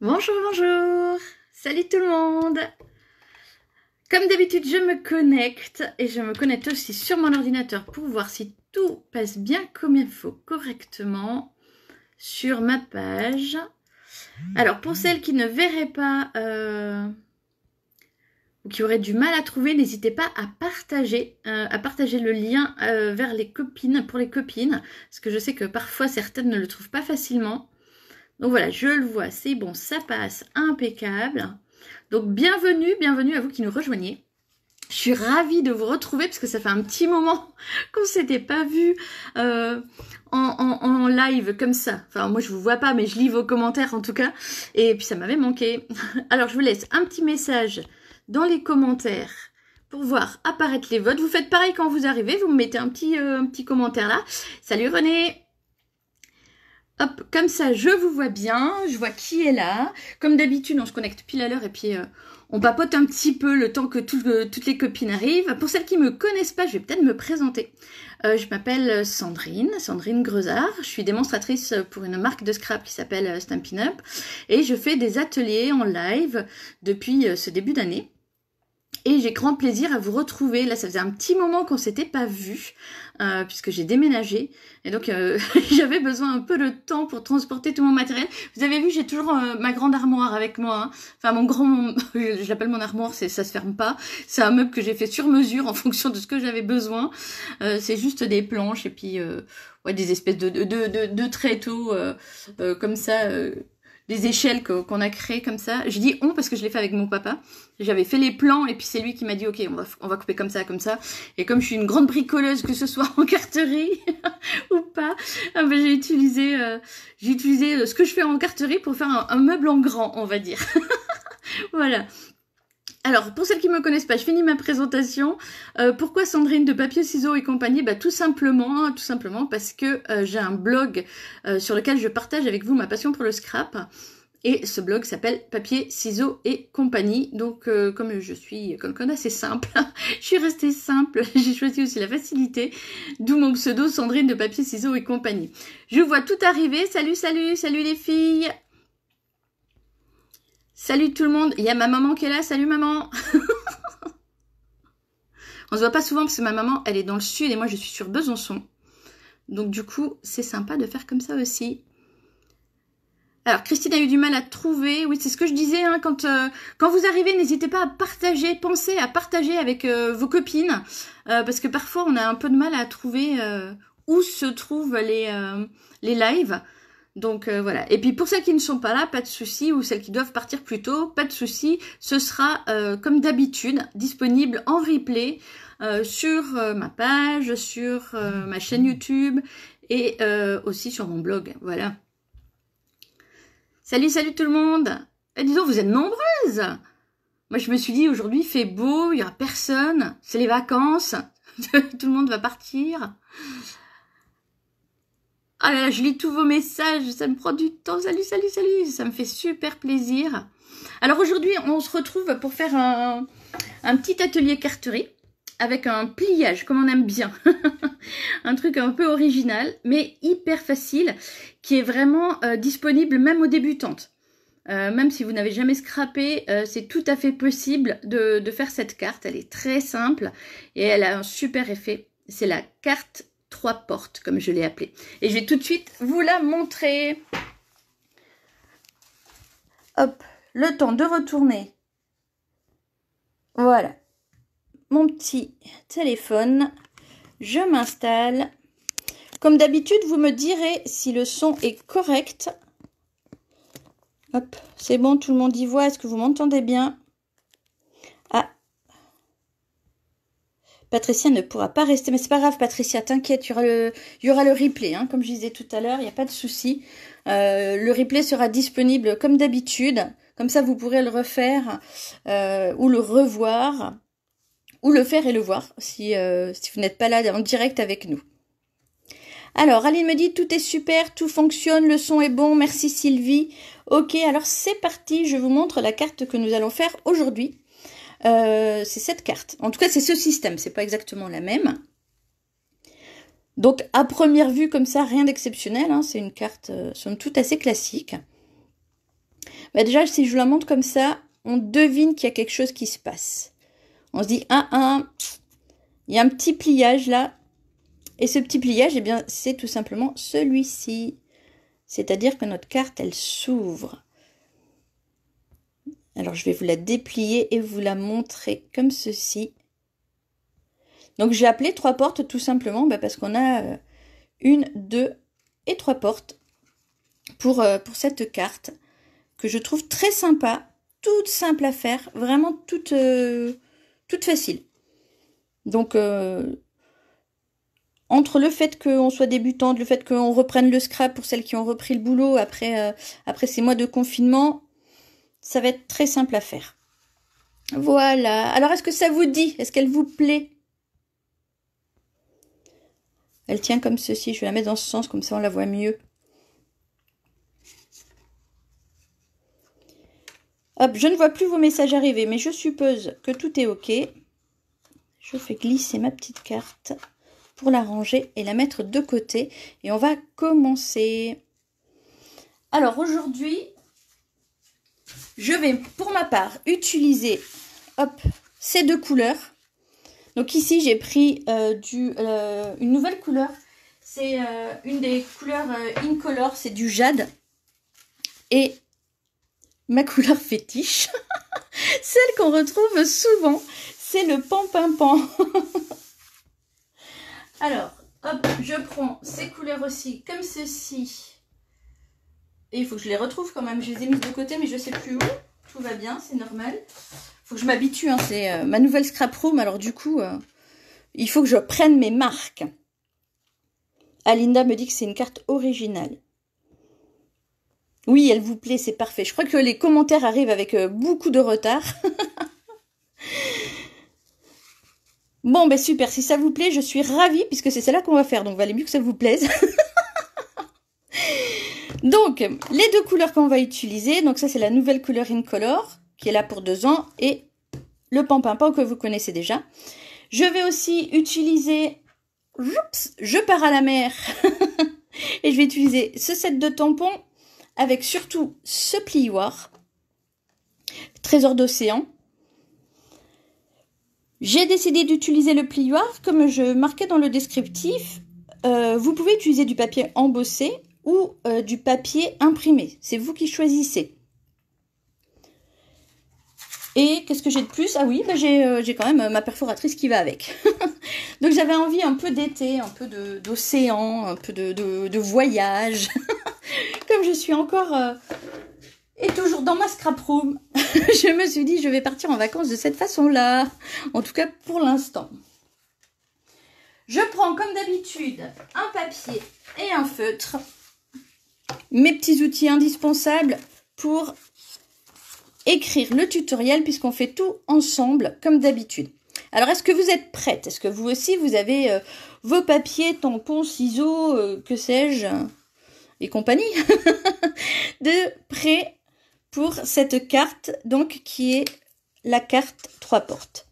Bonjour, bonjour! Salut tout le monde! Comme d'habitude, je me connecte et je me connecte aussi sur mon ordinateur pour voir si tout passe bien comme il faut, correctement sur ma page. Alors, pour celles qui ne verraient pas ou qui auraient du mal à trouver, n'hésitez pas à partager le lien vers les copines, pour les copines, parce que je sais que parfois certaines ne le trouvent pas facilement. Donc voilà, je le vois, c'est bon, ça passe, impeccable. Donc bienvenue à vous qui nous rejoignez. Je suis ravie de vous retrouver parce que ça fait un petit moment qu'on s'était pas vu en live comme ça. Enfin moi je vous vois pas mais je lis vos commentaires en tout cas. Et puis ça m'avait manqué. Alors je vous laisse un petit message dans les commentaires pour voir apparaître les votes. Vous faites pareil quand vous arrivez, vous me mettez un petit commentaire là. Salut René! Hop, comme ça, je vous vois bien, je vois qui est là. Comme d'habitude, on se connecte pile à l'heure et puis on papote un petit peu le temps que toutes les copines arrivent. Pour celles qui me connaissent pas, je vais peut-être me présenter. Je m'appelle Sandrine Greuzard. Je suis démonstratrice pour une marque de scrap qui s'appelle Stampin' Up. Et je fais des ateliers en live depuis ce début d'année. Et j'ai grand plaisir à vous retrouver. Là, ça faisait un petit moment qu'on s'était pas vu, puisque j'ai déménagé. Et donc, j'avais besoin un peu de temps pour transporter tout mon matériel. Vous avez vu, j'ai toujours ma grande armoire avec moi. Hein. Enfin, je l'appelle mon armoire, ça se ferme pas. C'est un meuble que j'ai fait sur mesure en fonction de ce que j'avais besoin. C'est juste des planches et puis ouais, des espèces de tréteaux comme ça. Des échelles qu'on a créées comme ça. Je dis on parce que je l'ai fait avec mon papa. J'avais fait les plans et puis c'est lui qui m'a dit ok on va couper comme ça. Et comme je suis une grande bricoleuse que ce soit en carterie ou pas, ben, j'ai utilisé ce que je fais en carterie pour faire un meuble en grand on va dire. Voilà. Alors, pour celles qui me connaissent pas, je finis ma présentation. Pourquoi Sandrine de Papier, Ciseaux et compagnie? Bah, tout simplement parce que j'ai un blog sur lequel je partage avec vous ma passion pour le scrap. Et ce blog s'appelle Papier, Ciseaux et compagnie. Donc, comme je suis quelqu'un d'assez simple, je suis restée simple. J'ai choisi aussi la facilité. D'où mon pseudo Sandrine de Papier, Ciseaux et compagnie. Je vois tout arriver. Salut les filles. Salut tout le monde, il y a ma maman qui est là, salut maman. On se voit pas souvent parce que ma maman, elle est dans le sud et moi je suis sur Besançon. Donc du coup, c'est sympa de faire comme ça aussi. Alors, Christine a eu du mal à trouver. Oui, c'est ce que je disais, hein, quand vous arrivez, n'hésitez pas à partager, pensez à partager avec vos copines. Parce que parfois, on a un peu de mal à trouver où se trouvent les lives. Donc voilà. Et puis pour celles qui ne sont pas là, pas de souci, ou celles qui doivent partir plus tôt, pas de souci. Ce sera comme d'habitude disponible en replay sur ma page, sur ma chaîne YouTube et aussi sur mon blog. Voilà. Salut tout le monde. Dis donc, vous êtes nombreuses. Moi je me suis dit aujourd'hui il fait beau, il y aura personne, c'est les vacances, tout le monde va partir. Ah là là, je lis tous vos messages, ça me prend du temps. Salut, ça me fait super plaisir. Alors aujourd'hui, on se retrouve pour faire un petit atelier carterie avec un pliage, comme on aime bien. Un truc un peu original, mais hyper facile, qui est vraiment disponible même aux débutantes. Même si vous n'avez jamais scrappé, c'est tout à fait possible de faire cette carte. Elle est très simple et elle a un super effet. C'est la carte 3 portes, comme je l'ai appelée. Et je vais tout de suite vous la montrer. Hop, le temps de retourner. Voilà. Mon petit téléphone. Je m'installe. Comme d'habitude, vous me direz si le son est correct. Hop, c'est bon, tout le monde y voit. Est-ce que vous m'entendez bien? Ah, Patricia ne pourra pas rester, mais c'est pas grave, Patricia, t'inquiète, il y aura le replay, hein, comme je disais tout à l'heure, il n'y a pas de souci. Le replay sera disponible comme d'habitude, comme ça vous pourrez le refaire ou le revoir, ou le faire et le voir, si vous n'êtes pas là en direct avec nous. Alors, Aline me dit, tout est super, tout fonctionne, le son est bon, merci Sylvie. Ok, alors c'est parti, je vous montre la carte que nous allons faire aujourd'hui. C'est cette carte. En tout cas, c'est ce système. C'est pas exactement la même. Donc, à première vue, comme ça, rien d'exceptionnel. Hein, c'est une carte, somme toute, assez classique. Bah déjà, si je vous la montre comme ça, on devine qu'il y a quelque chose qui se passe. On se dit, il y a un petit pliage là. Et ce petit pliage, eh bien, c'est tout simplement celui-ci. C'est-à-dire que notre carte, elle s'ouvre. Alors, je vais vous la déplier et vous la montrer comme ceci. Donc, j'ai appelé 3 portes tout simplement parce qu'on a 1, 2 et 3 portes pour cette carte que je trouve très sympa, toute simple à faire, vraiment toute facile. Donc, entre le fait qu'on soit débutante, le fait qu'on reprenne le scrap pour celles qui ont repris le boulot après ces mois de confinement, ça va être très simple à faire. Voilà. Alors, est-ce que ça vous dit? Est-ce qu'elle vous plaît? Elle tient comme ceci. Je vais la mettre dans ce sens, comme ça on la voit mieux. Hop, je ne vois plus vos messages arriver, mais je suppose que tout est OK. Je fais glisser ma petite carte pour la ranger et la mettre de côté. Et on va commencer. Alors, aujourd'hui, je vais, pour ma part, utiliser ces 2 couleurs. Donc ici, j'ai pris une nouvelle couleur. C'est une des couleurs Incolor, c'est du jade. Et ma couleur fétiche, celle qu'on retrouve souvent, c'est le pan-pin-pan. Alors, hop, je prends ces couleurs aussi, comme ceci. Et il faut que je les retrouve quand même. Je les ai mises de côté, mais je ne sais plus où. Tout va bien, c'est normal. Il faut que je m'habitue, hein. C'est ma nouvelle scrap room. Alors du coup, il faut que je prenne mes marques. Alinda me dit que c'est une carte originale. Oui, elle vous plaît, c'est parfait. Je crois que les commentaires arrivent avec beaucoup de retard. Bon, ben super. Si ça vous plaît, je suis ravie, puisque c'est celle-là qu'on va faire. Donc, valait mieux que ça vous plaise. Donc, les 2 couleurs qu'on va utiliser. Donc, ça, c'est la nouvelle couleur Incolor, qui est là pour 2 ans. Et le pan-pin-pan que vous connaissez déjà. Je vais aussi utiliser... Oups, je pars à la mer. Et je vais utiliser ce set de tampons avec surtout ce plioir. Trésor d'océan. J'ai décidé d'utiliser le plioir comme je marquais dans le descriptif. Vous pouvez utiliser du papier embossé ou du papier imprimé. C'est vous qui choisissez. Et qu'est-ce que j'ai de plus? Ah oui, bah j'ai quand même ma perforatrice qui va avec. Donc j'avais envie un peu d'été, un peu d'océan, un peu de voyage. Comme je suis encore et toujours dans ma scrap room, je me suis dit je vais partir en vacances de cette façon-là. En tout cas pour l'instant. Je prends comme d'habitude un papier et un feutre. Mes petits outils indispensables pour écrire le tutoriel puisqu'on fait tout ensemble comme d'habitude. Alors, est-ce que vous êtes prête? Est-ce que vous aussi, vous avez vos papiers, tampons, ciseaux, que sais-je, et compagnie, de prêt pour cette carte, donc, qui est la carte 3 portes.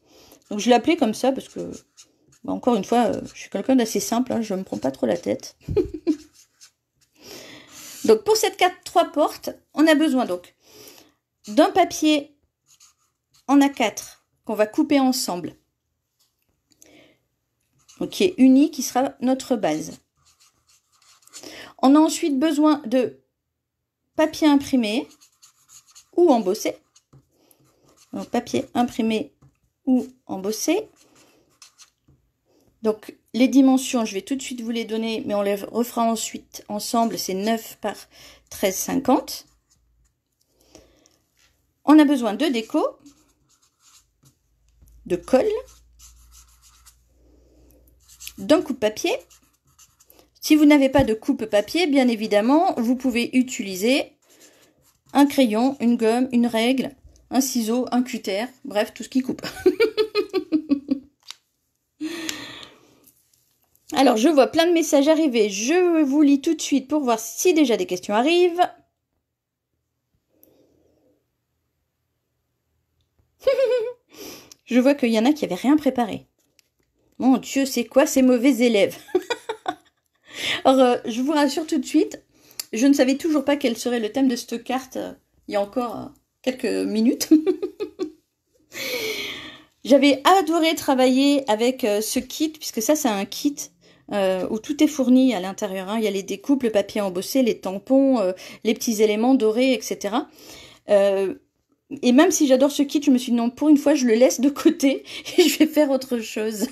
Donc, je l'ai appelée comme ça parce que, bah, encore une fois, je suis quelqu'un d'assez simple, hein, je ne me prends pas trop la tête. Donc, pour cette carte 3 portes, on a besoin, donc, d'un papier en A4 qu'on va couper ensemble. Donc, qui est uni, qui sera notre base. On a ensuite besoin de papier imprimé ou embossé. Donc, papier imprimé ou embossé. Donc, les dimensions, je vais tout de suite vous les donner, mais on les refera ensuite ensemble. C'est 9 par 13,50. On a besoin de déco, de colle, d'un coupe-papier. Si vous n'avez pas de coupe-papier, bien évidemment, vous pouvez utiliser un crayon, une gomme, une règle, un ciseau, un cutter, bref, tout ce qui coupe. Alors, je vois plein de messages arriver. Je vous lis tout de suite pour voir si déjà des questions arrivent. Je vois qu'il y en a qui n'avaient rien préparé. Mon Dieu, c'est quoi ces mauvais élèves? Alors, je vous rassure tout de suite, je ne savais toujours pas quel serait le thème de cette carte il y a encore quelques minutes. J'avais adoré travailler avec ce kit, puisque ça c'est un kit où tout est fourni à l'intérieur. Hein. Il y a les découpes, le papier embossé, les tampons, les petits éléments dorés, etc. Et même si j'adore ce kit, je me suis dit non, pour une fois je le laisse de côté et je vais faire autre chose.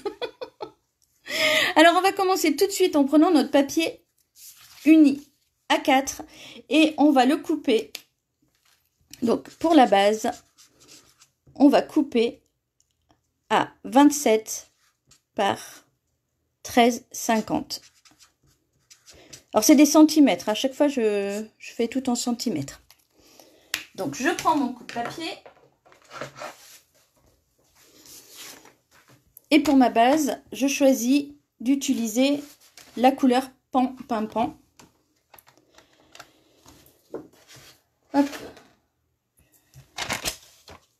Alors on va commencer tout de suite en prenant notre papier uni A4 et on va le couper. Donc pour la base, on va couper à 27 par 13,50. Alors c'est des centimètres, à chaque fois je fais tout en centimètres. Donc je prends mon coupe-papier et pour ma base, je choisis d'utiliser la couleur pan pimpant. Hop.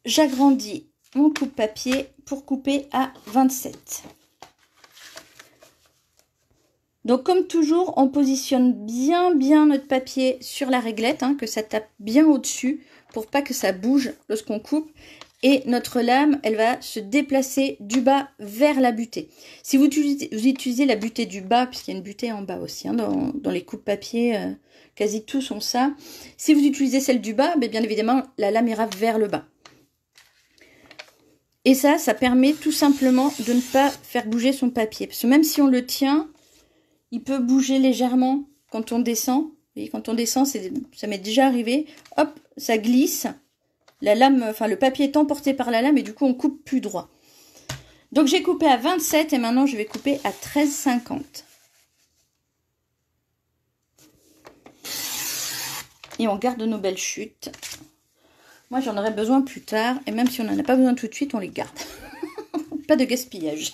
J'agrandis mon coupe-papier pour couper à 27. Donc comme toujours, on positionne bien notre papier sur la réglette, hein, que ça tape bien au-dessus pour pas que ça bouge lorsqu'on coupe. Et notre lame, elle va se déplacer du bas vers la butée. Si vous utilisez la butée du bas, puisqu'il y a une butée en bas aussi, hein, dans les coupes papier, quasi tous ont ça. Si vous utilisez celle du bas, bien évidemment, la lame ira vers le bas. Et ça permet tout simplement de ne pas faire bouger son papier. Parce que même si on le tient, il peut bouger légèrement quand on descend. Vous voyez, quand on descend, ça m'est déjà arrivé. Hop, ça glisse. La lame, enfin le papier est emporté par la lame et du coup on coupe plus droit. Donc j'ai coupé à 27 et maintenant je vais couper à 13,50. Et on garde nos belles chutes. Moi j'en aurai besoin plus tard et même si on n'en a pas besoin tout de suite, on les garde. Pas de gaspillage.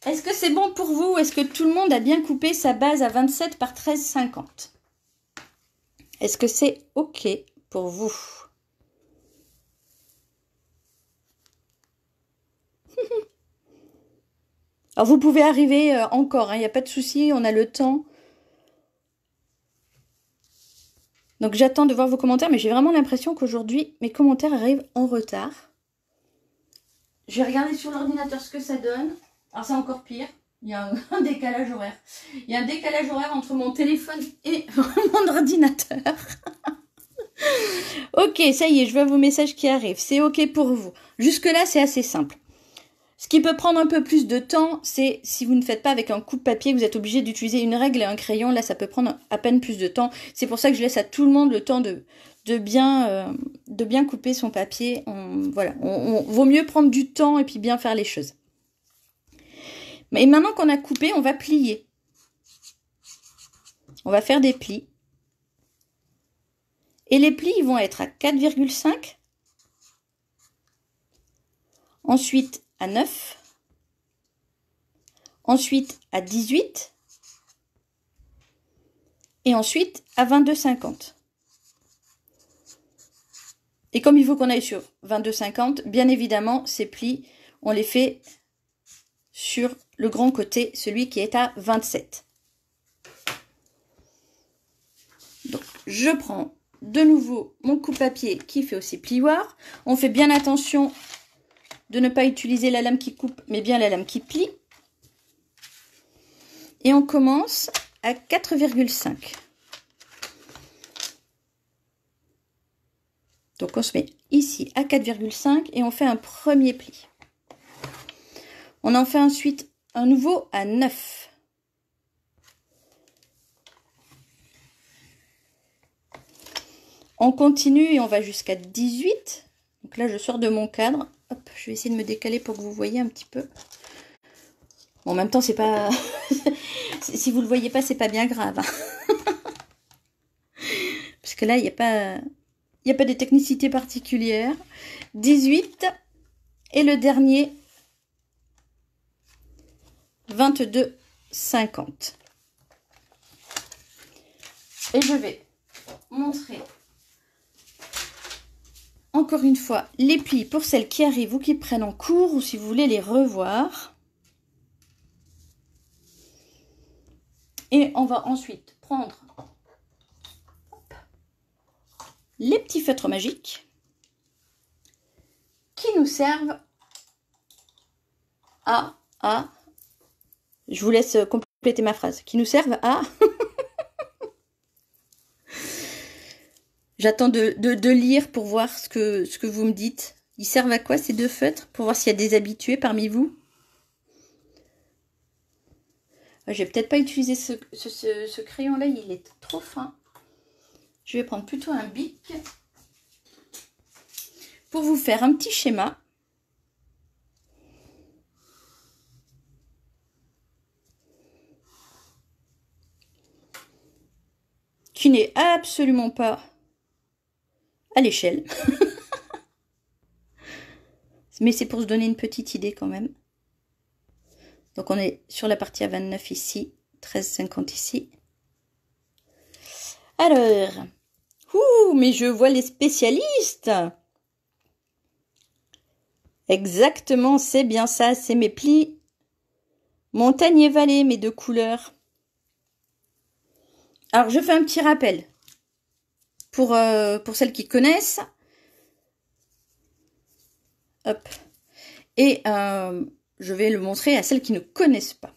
Est-ce que c'est bon pour vous? Est-ce que tout le monde a bien coupé sa base à 27 par 13,50? Est-ce que c'est OK pour vous? Alors vous pouvez arriver encore, il n'y a pas de souci, on a le temps. Donc j'attends de voir vos commentaires, mais j'ai vraiment l'impression qu'aujourd'hui, mes commentaires arrivent en retard. Je vais regarder sur l'ordinateur ce que ça donne. Alors c'est encore pire, il y a un décalage horaire. Il y a un décalage horaire entre mon téléphone et mon ordinateur. Ok, ça y est, je vois vos messages qui arrivent. C'est ok pour vous. Jusque-là, c'est assez simple. Ce qui peut prendre un peu plus de temps, c'est si vous ne faites pas avec un coupe-papier, vous êtes obligé d'utiliser une règle et un crayon. Là, ça peut prendre à peine plus de temps. C'est pour ça que je laisse à tout le monde le temps de bien couper son papier. Voilà, vaut mieux prendre du temps et puis bien faire les choses. Mais maintenant qu'on a coupé, on va plier. On va faire des plis. Et les plis, ils vont être à 4,5. Ensuite, à 9. Ensuite, à 18. Et ensuite, à 22,50. Et comme il faut qu'on aille sur 22,50, bien évidemment, ces plis, on les fait sur le grand côté, celui qui est à 27. Donc, je prends de nouveau mon coupe-papier qui fait aussi plioir. On fait bien attention de ne pas utiliser la lame qui coupe, mais bien la lame qui plie. Et on commence à 4,5. Donc on se met ici à 4,5 et on fait un premier pli. On en fait ensuite un nouveau à 9. On continue et on va jusqu'à 18. Donc là, je sors de mon cadre. Hop, je vais essayer de me décaler pour que vous voyez un petit peu. Bon, en même temps, c'est pas... si vous le voyez pas, c'est pas bien grave. Parce que là, il n'y a pas de technicité particulière. 18. Et le dernier, 22,50. Et je vais montrer encore une fois les plis pour celles qui arrivent ou qui prennent en cours ou si vous voulez les revoir. Et on va ensuite prendre les petits feutres magiques qui nous servent à je vous laisse compléter ma phrase, qui nous servent à j'attends de lire pour voir ce que vous me dites. Ils servent à quoi ces deux feutres? Pour voir s'il y a des habitués parmi vous. Je vais peut-être pas utiliser ce crayon-là, il est trop fin. Je vais prendre plutôt un bic pour vous faire un petit schéma. Qui n'est absolument pas à l'échelle. Mais c'est pour se donner une petite idée quand même. Donc on est sur la partie à 29 ici, 13,50 ici. Alors, mais je vois les spécialistes. Exactement, c'est bien ça, c'est mes plis montagne et vallée, mes deux couleurs. Alors je fais un petit rappel pour celles qui connaissent. Hop. Et je vais le montrer à celles qui ne connaissent pas.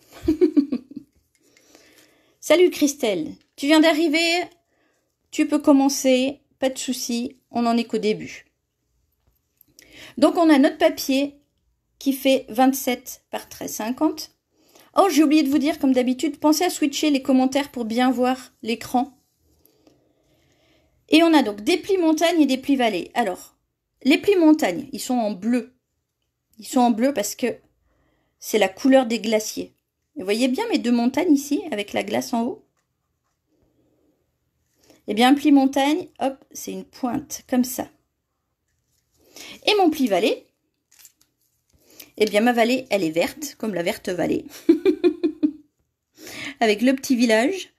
Salut Christelle, tu viens d'arriver, tu peux commencer, pas de souci, on n'en est qu'au début. Donc on a notre papier qui fait 27 par 13,50. Oh, j'ai oublié de vous dire, comme d'habitude, pensez à switcher les commentaires pour bien voir l'écran. Et on a donc des plis montagne et des plis vallée. Alors, les plis montagne, ils sont en bleu. Ils sont en bleu parce que c'est la couleur des glaciers. Vous voyez bien mes deux montagnes ici, avec la glace en haut? Eh bien, un pli montagne, hop, c'est une pointe, comme ça. Et mon pli vallée, eh bien, ma vallée, elle est verte, comme la verte vallée. Avec le petit village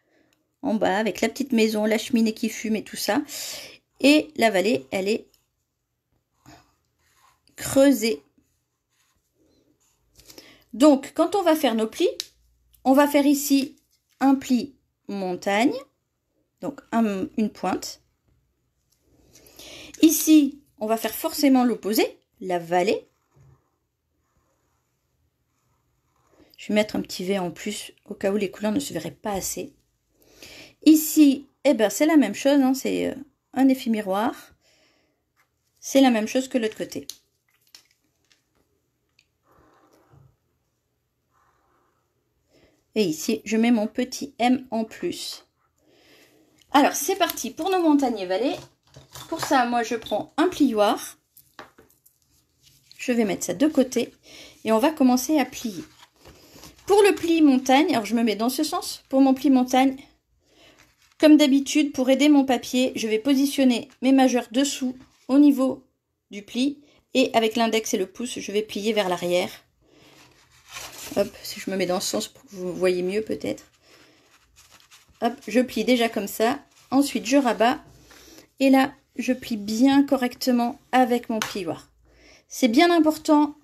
en bas, avec la petite maison, la cheminée qui fume et tout ça. Et la vallée, elle est creusée. Donc, quand on va faire nos plis, on va faire ici un pli montagne, donc une pointe. Ici, on va faire forcément l'opposé, la vallée. Je vais mettre un petit V en plus, au cas où les couleurs ne se verraient pas assez. Ici, eh ben, c'est la même chose, hein, c'est un effet miroir. C'est la même chose que l'autre côté. Et ici, je mets mon petit M en plus. Alors, c'est parti pour nos montagnes et vallées. Pour ça, moi, je prends un plioir. Je vais mettre ça de côté. Et on va commencer à plier. Pour le pli montagne, alors je me mets dans ce sens. Pour mon pli montagne, comme d'habitude, pour aider mon papier, je vais positionner mes majeurs dessous, au niveau du pli. Et avec l'index et le pouce, je vais plier vers l'arrière. Hop, si je me mets dans ce sens pour que vous voyez mieux peut-être. Hop, je plie déjà comme ça. Ensuite, je rabats. Et là, je plie bien correctement avec mon plioir. C'est bien important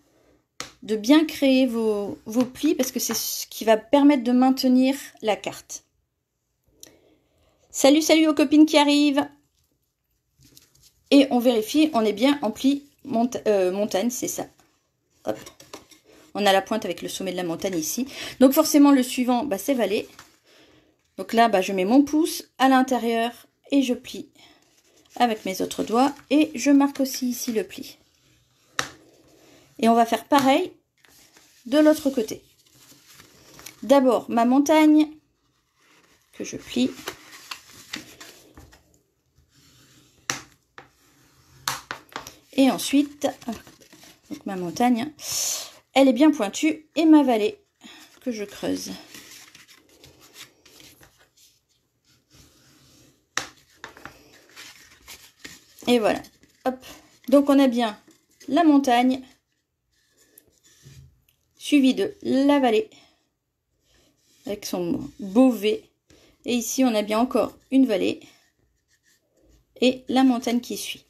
de bien créer vos plis parce que c'est ce qui va permettre de maintenir la carte. Salut, salut aux copines qui arrivent. Et on vérifie, on est bien en pli montagne, c'est ça. Hop. On a la pointe avec le sommet de la montagne ici. Donc forcément, le suivant, bah, c'est vallée. Donc là, bah, je mets mon pouce à l'intérieur et je plie avec mes autres doigts. Et je marque aussi ici le pli. Et on va faire pareil de l'autre côté. D'abord, ma montagne que je plie. Et ensuite, donc ma montagne, elle est bien pointue. Et ma vallée que je creuse. Et voilà. Hop. Donc on a bien la montagne, suivi de la vallée, avec son beau V. Et ici, on a bien encore une vallée et la montagne qui suit.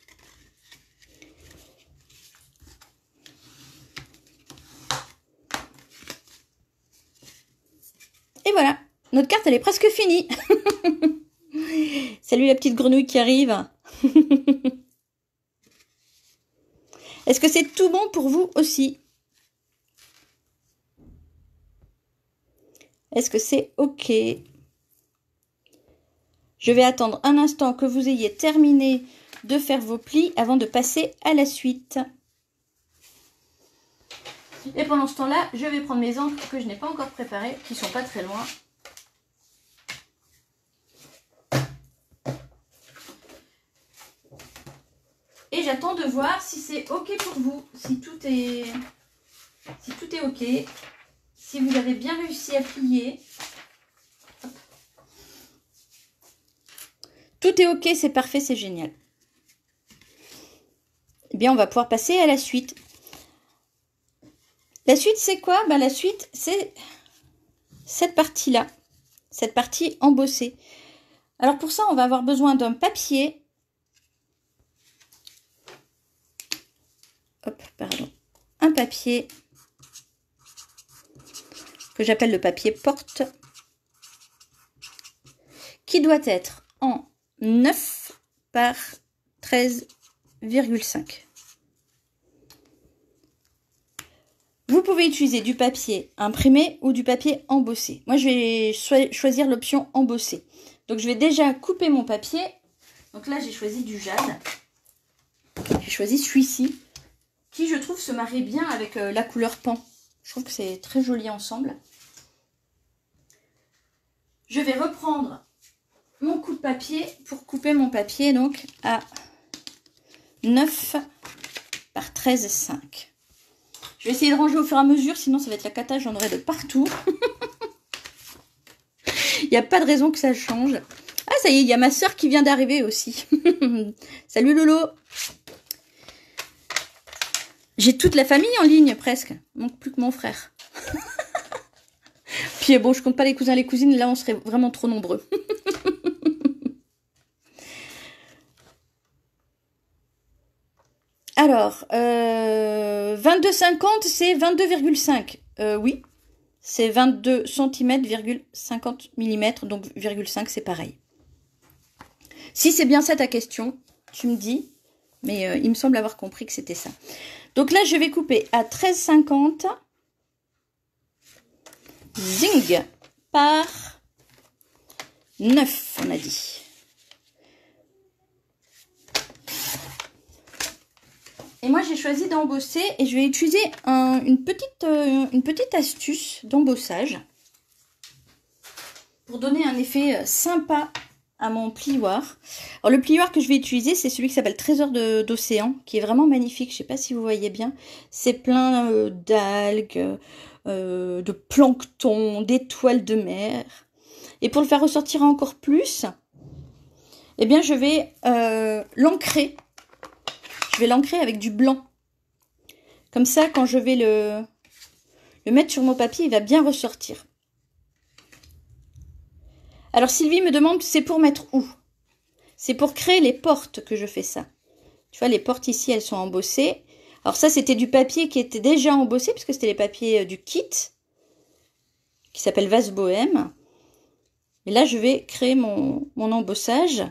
Et voilà, notre carte, elle est presque finie. Salut la petite grenouille qui arrive. Est-ce que c'est tout bon pour vous aussi? Est-ce que c'est OK? Je vais attendre un instant que vous ayez terminé de faire vos plis avant de passer à la suite. Et pendant ce temps-là, je vais prendre mes encres que je n'ai pas encore préparées, qui sont pas très loin. Et j'attends de voir si c'est OK pour vous, si tout est OK, si vous avez bien réussi à plier. Hop. Tout est OK, c'est parfait, c'est génial. Eh bien, on va pouvoir passer à la suite. La suite, c'est quoi? Ben, la suite, c'est cette partie-là, cette partie embossée. Alors pour ça, on va avoir besoin d'un papier. Hop, pardon. Un papier que j'appelle le papier porte, qui doit être en 9 par 13,5. Vous pouvez utiliser du papier imprimé ou du papier embossé. Moi, je vais choisir l'option embossé. Donc, je vais déjà couper mon papier. Donc là, j'ai choisi du jade. J'ai choisi celui-ci, qui, je trouve, se marie bien avec la couleur pan. Je trouve que c'est très joli ensemble. Je vais reprendre mon coup de papier pour couper mon papier donc à 9 par 13,5. Je vais essayer de ranger au fur et à mesure, sinon ça va être la cata, j'en aurai de partout. Il n'y a pas de raison que ça change. Ah, ça y est, il y a ma soeur qui vient d'arriver aussi. Salut Lolo. J'ai toute la famille en ligne presque. Il manque plus que mon frère. Puis bon, je compte pas les cousins et les cousines, là on serait vraiment trop nombreux. Alors, 22,50 c'est 22,5. Oui, c'est 22 cm, 50 mm, donc 0,5 c'est pareil. Si c'est bien ça ta question, tu me dis, mais il me semble avoir compris que c'était ça. Donc là, je vais couper à 13,50. Zing par 9, on a dit. Et moi, j'ai choisi d'embosser et je vais utiliser une petite astuce d'embossage pour donner un effet sympa à mon plioir. Alors, le plioir que je vais utiliser, c'est celui qui s'appelle Trésor d'océan, qui est vraiment magnifique. Je ne sais pas si vous voyez bien. C'est plein d'algues, de plancton, d'étoiles de mer. Et pour le faire ressortir encore plus, eh bien, je vais l'ancrer. Je vais l'ancrer avec du blanc. Comme ça, quand je vais le mettre sur mon papier, il va bien ressortir. Alors, Sylvie me demande, c'est pour mettre où? C'est pour créer les portes que je fais ça. Tu vois, les portes ici, elles sont embossées. Alors ça, c'était du papier qui était déjà embossé, puisque c'était les papiers du kit, qui s'appelle Vase Bohème. Et là, je vais créer mon embossage.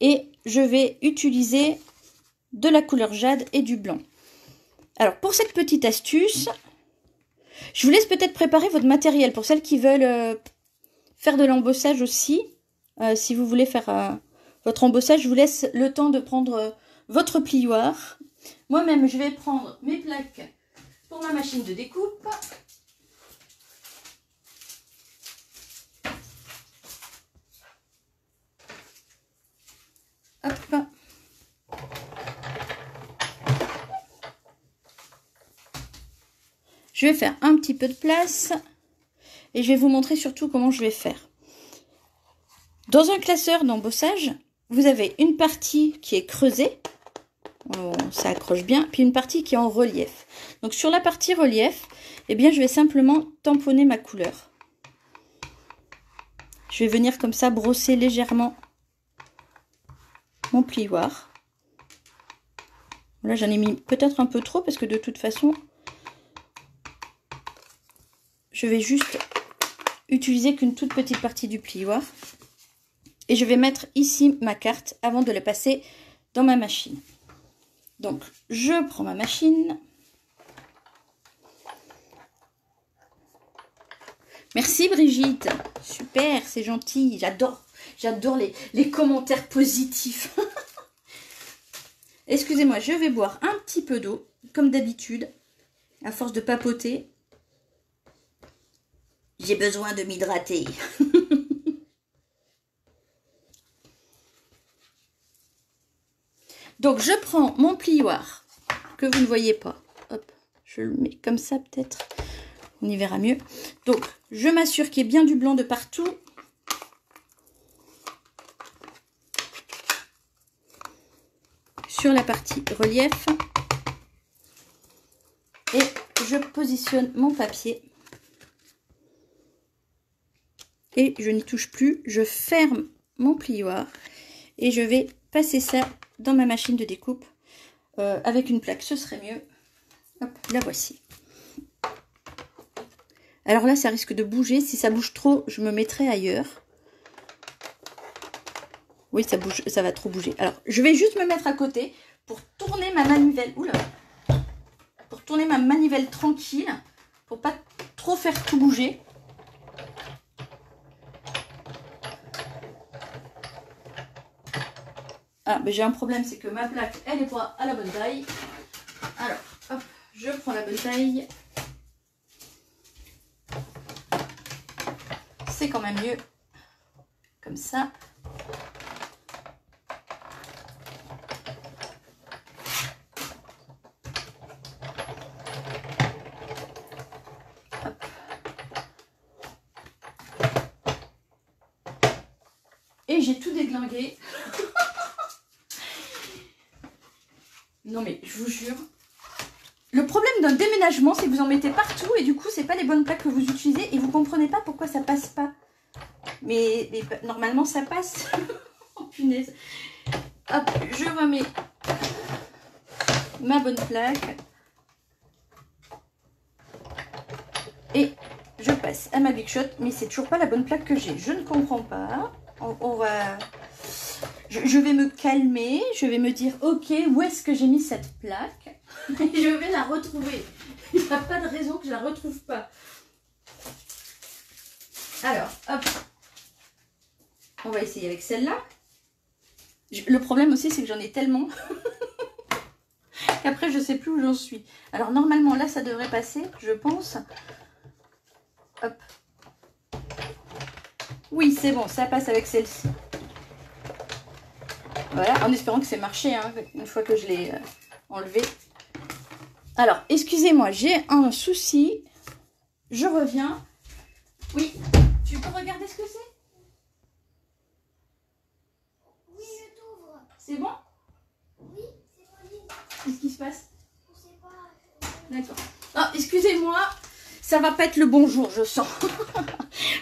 Et je vais utiliser de la couleur jade et du blanc. Alors, pour cette petite astuce, je vous laisse peut-être préparer votre matériel. Pour celles qui veulent faire de l'embossage aussi, si vous voulez faire votre embossage, je vous laisse le temps de prendre votre plioir. Moi-même, je vais prendre mes plaques pour ma machine de découpe. Hop. Je vais faire un petit peu de place et je vais vous montrer surtout comment je vais faire. Dans un classeur d'embossage, vous avez une partie qui est creusée, ça accroche bien, puis une partie qui est en relief. Donc sur la partie relief, eh bien je vais simplement tamponner ma couleur. Je vais venir comme ça brosser légèrement mon plioir. Là j'en ai mis peut-être un peu trop parce que de toute façon, je vais juste utiliser qu'une toute petite partie du plioir. Et je vais mettre ici ma carte avant de la passer dans ma machine. Donc, je prends ma machine. Merci Brigitte. Super, c'est gentil. J'adore les commentaires positifs. Excusez-moi, je vais boire un petit peu d'eau, comme d'habitude, à force de papoter. J'ai besoin de m'hydrater. Donc, je prends mon plioir, que vous ne voyez pas. Hop, je le mets comme ça peut-être. On y verra mieux. Donc, je m'assure qu'il y ait bien du blanc de partout. Sur la partie relief. Et je positionne mon papier. Et je n'y touche plus. Je ferme mon plioir. Et je vais passer ça dans ma machine de découpe. Avec une plaque, ce serait mieux. Hop, la voici. Alors là, ça risque de bouger. Si ça bouge trop, je me mettrai ailleurs. Oui, ça bouge, ça va trop bouger. Alors, je vais juste me mettre à côté pour tourner ma manivelle. Oula! Pour tourner ma manivelle tranquille. Pour pas trop faire tout bouger. Ah, mais j'ai un problème, c'est que ma plaque, elle n'est pas à la bonne taille. Alors, hop, je prends la bonne taille. C'est quand même mieux. Comme ça. Hop. Et j'ai tout déglingué. Non mais je vous jure. Le problème d'un déménagement, c'est que vous en mettez partout et du coup, c'est pas les bonnes plaques que vous utilisez et vous comprenez pas pourquoi ça passe pas. Mais normalement, ça passe. Oh punaise. Hop, je remets ma bonne plaque. Et je passe à ma Big Shot, mais c'est toujours pas la bonne plaque que j'ai. Je ne comprends pas. On va... Je vais me calmer, je vais me dire, ok, où est-ce que j'ai mis cette plaque? Et je vais la retrouver. Il n'y a pas de raison que je la retrouve pas. Alors, hop. On va essayer avec celle-là. Le problème aussi, c'est que j'en ai tellement qu'après, je ne sais plus où j'en suis. Alors, normalement, là, ça devrait passer, je pense. Hop. Oui, c'est bon, ça passe avec celle-ci. Voilà, en espérant que c'est marché, hein, une fois que je l'ai enlevé. Alors, excusez-moi, j'ai un souci. Je reviens. Oui, tu peux regarder ce que c'est? Oui, je t'ouvre. C'est bon? Oui, c'est Pauline. Qu'est-ce qui se passe? Je sais pas. D'accord. Ah, excusez-moi, ça va pas être le bon jour, je sens.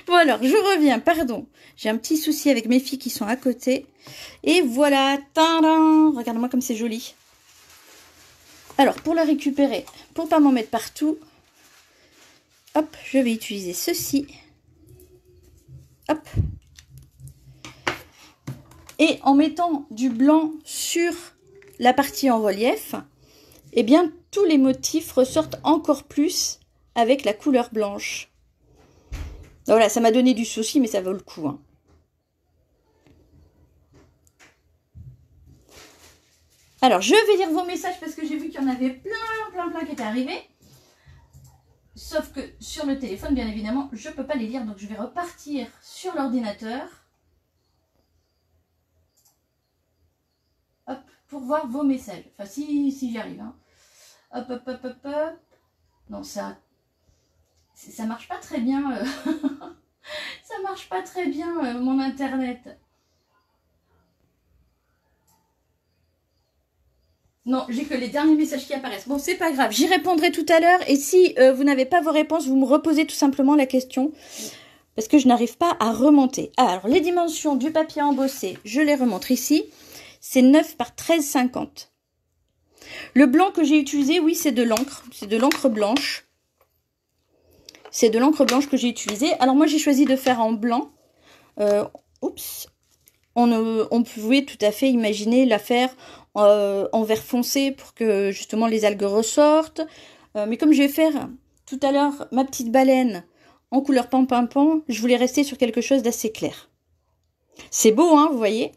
Bon alors, je reviens, pardon. J'ai un petit souci avec mes filles qui sont à côté. Et voilà, tadam! Regarde-moi comme c'est joli. Alors, pour la récupérer, pour pas m'en mettre partout, hop, je vais utiliser ceci. Hop. Et en mettant du blanc sur la partie en relief, eh bien, tous les motifs ressortent encore plus avec la couleur blanche. Voilà, ça m'a donné du souci, mais ça vaut le coup. Hein. Alors, je vais lire vos messages parce que j'ai vu qu'il y en avait plein qui étaient arrivés. Sauf que sur le téléphone, bien évidemment, je ne peux pas les lire. Donc, je vais repartir sur l'ordinateur. Hop, pour voir vos messages. Enfin, si j'y arrive. Hein. Hop, hop, hop, hop, hop. Non, ça marche pas très bien. Ça marche pas très bien, mon Internet. Non, j'ai que les derniers messages qui apparaissent. Bon, c'est pas grave, j'y répondrai tout à l'heure. Et si vous n'avez pas vos réponses, vous me reposez tout simplement la question. Parce que je n'arrive pas à remonter. Alors, les dimensions du papier embossé, je les remontre ici. C'est 9 par 13,50. Le blanc que j'ai utilisé, oui, c'est de l'encre. C'est de l'encre blanche. C'est de l'encre blanche que j'ai utilisée. Alors, moi, j'ai choisi de faire en blanc. Oups. on pouvait tout à fait imaginer la faire en vert foncé pour que justement les algues ressortent. Mais comme je vais faire tout à l'heure ma petite baleine en couleur pan, je voulais rester sur quelque chose d'assez clair. C'est beau, hein, vous voyez?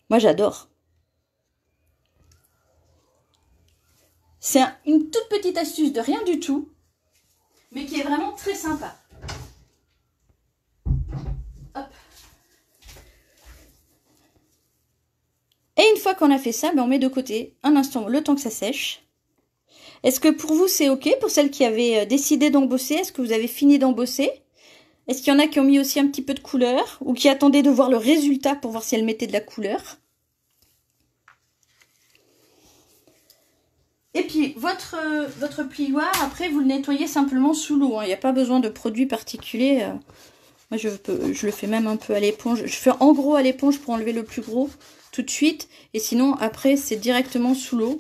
Moi, j'adore. C'est une toute petite astuce de rien du tout, mais qui est vraiment très sympa. Hop. Et une fois qu'on a fait ça, ben on met de côté un instant le temps que ça sèche. Est-ce que pour vous c'est ok? Pour celles qui avaient décidé d'embosser, est-ce que vous avez fini d'embosser? Est-ce qu'il y en a qui ont mis aussi un petit peu de couleur? Ou qui attendaient de voir le résultat pour voir si elles mettaient de la couleur? Et puis, votre plioir, après, vous le nettoyez simplement sous l'eau. Hein. Il n'y a pas besoin de produits particuliers. Moi, je le fais même un peu à l'éponge. Je fais en gros à l'éponge pour enlever le plus gros tout de suite. Et sinon, après, c'est directement sous l'eau.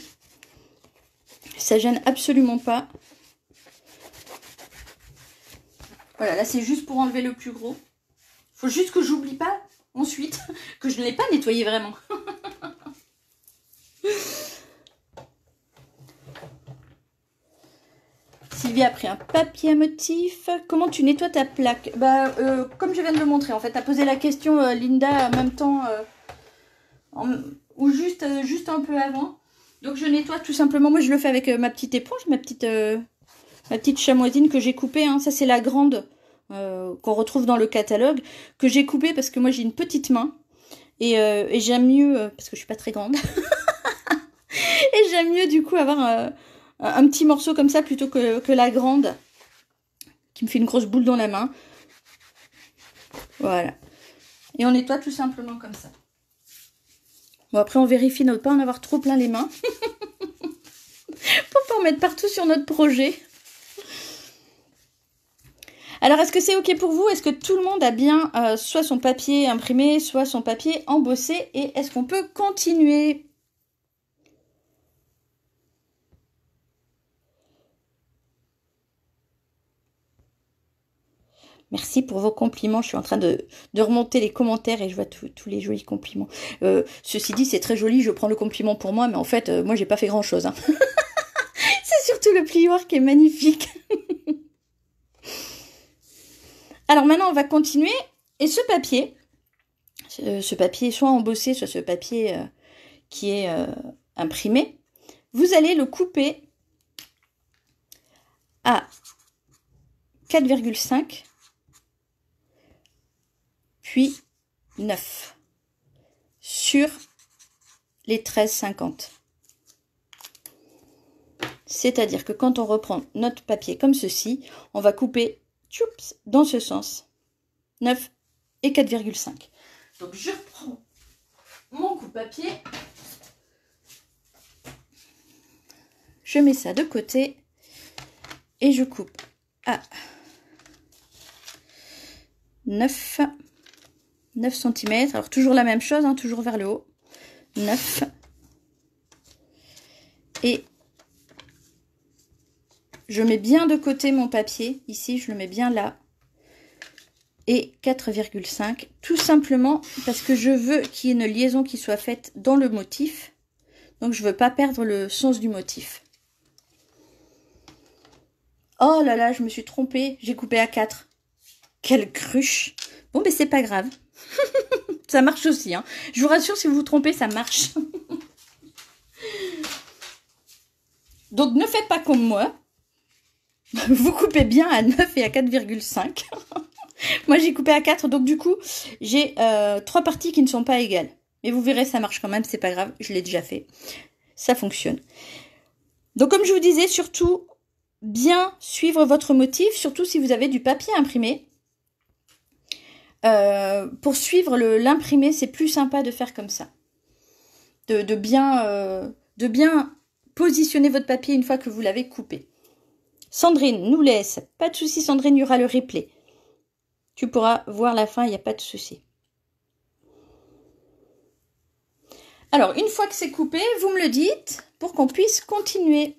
Ça gêne absolument pas. Voilà, là, c'est juste pour enlever le plus gros. Il faut juste que j'oublie pas, ensuite, que je ne l'ai pas nettoyé vraiment. Sylvie a pris un papier à motif. Comment tu nettoies ta plaque? Comme je viens de le montrer, en fait, tu as posé la question, Linda, en même temps, ou juste un peu avant. Donc, je nettoie tout simplement. Moi, je le fais avec ma petite éponge, ma petite chamoisine que j'ai coupée. Hein. Ça, c'est la grande qu'on retrouve dans le catalogue, que j'ai coupée parce que moi, j'ai une petite main. Et j'aime mieux, parce que je suis pas très grande, et j'aime mieux, du coup, avoir... un petit morceau comme ça plutôt que la grande qui me fait une grosse boule dans la main. Voilà. Et on nettoie tout simplement comme ça. Bon, après on vérifie de ne pas en avoir trop plein les mains. Pour pas en mettre partout sur notre projet. Alors est-ce que c'est ok pour vous? Est-ce que tout le monde a bien soit son papier imprimé, soit son papier embossé? Et est-ce qu'on peut continuer? Merci pour vos compliments. Je suis en train de remonter les commentaires et je vois tous les jolis compliments. Ceci dit, c'est très joli. Je prends le compliment pour moi, mais en fait, moi, j'ai pas fait grand-chose. Hein. C'est surtout le plioir qui est magnifique. Alors maintenant, on va continuer. Et ce papier soit embossé, soit ce papier qui est imprimé, vous allez le couper à 4,5 puis 9 sur les 13,50. C'est-à-dire que quand on reprend notre papier comme ceci, on va couper tchoups, dans ce sens 9 et 4,5. Donc je reprends mon coupe-papier, je mets ça de côté et je coupe à 9 cm. Alors toujours la même chose, hein, toujours vers le haut. 9 et je mets bien de côté mon papier. Ici, je le mets bien là. Et 4,5. Tout simplement parce que je veux qu'il y ait une liaison qui soit faite dans le motif. Donc, je ne veux pas perdre le sens du motif. Oh là là, je me suis trompée. J'ai coupé à 4. Quelle cruche. Bon, mais c'est pas grave. Ça marche aussi. Hein. Je vous rassure, si vous vous trompez, ça marche. Donc, ne faites pas comme moi. Vous coupez bien à 9 et à 4,5. Moi, j'ai coupé à 4. Donc, du coup, j'ai 3 parties qui ne sont pas égales. Mais vous verrez, ça marche quand même. C'est pas grave. Je l'ai déjà fait. Ça fonctionne. Donc, comme je vous disais, surtout, bien suivre votre motif. Surtout si vous avez du papier imprimé. Pour suivre l'imprimé, c'est plus sympa de faire comme ça. De bien positionner votre papier une fois que vous l'avez coupé. Sandrine nous laisse. Pas de souci, Sandrine, il y aura le replay. Tu pourras voir la fin, il n'y a pas de souci. Alors, une fois que c'est coupé, vous me le dites pour qu'on puisse continuer.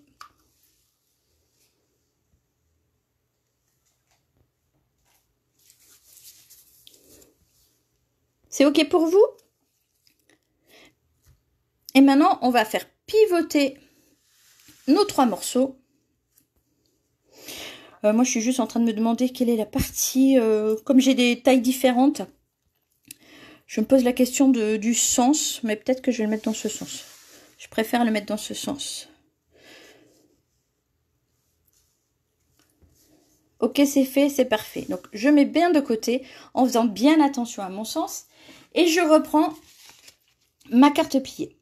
C'est OK pour vous? Et maintenant, on va faire pivoter nos 3 morceaux. Moi, je suis juste en train de me demander quelle est la partie... comme j'ai des tailles différentes, je me pose la question du sens, mais peut-être que je vais le mettre dans ce sens. Je préfère le mettre dans ce sens. OK, c'est fait, c'est parfait. Donc, je mets bien de côté en faisant bien attention à mon sens. Et je reprends ma carte pliée.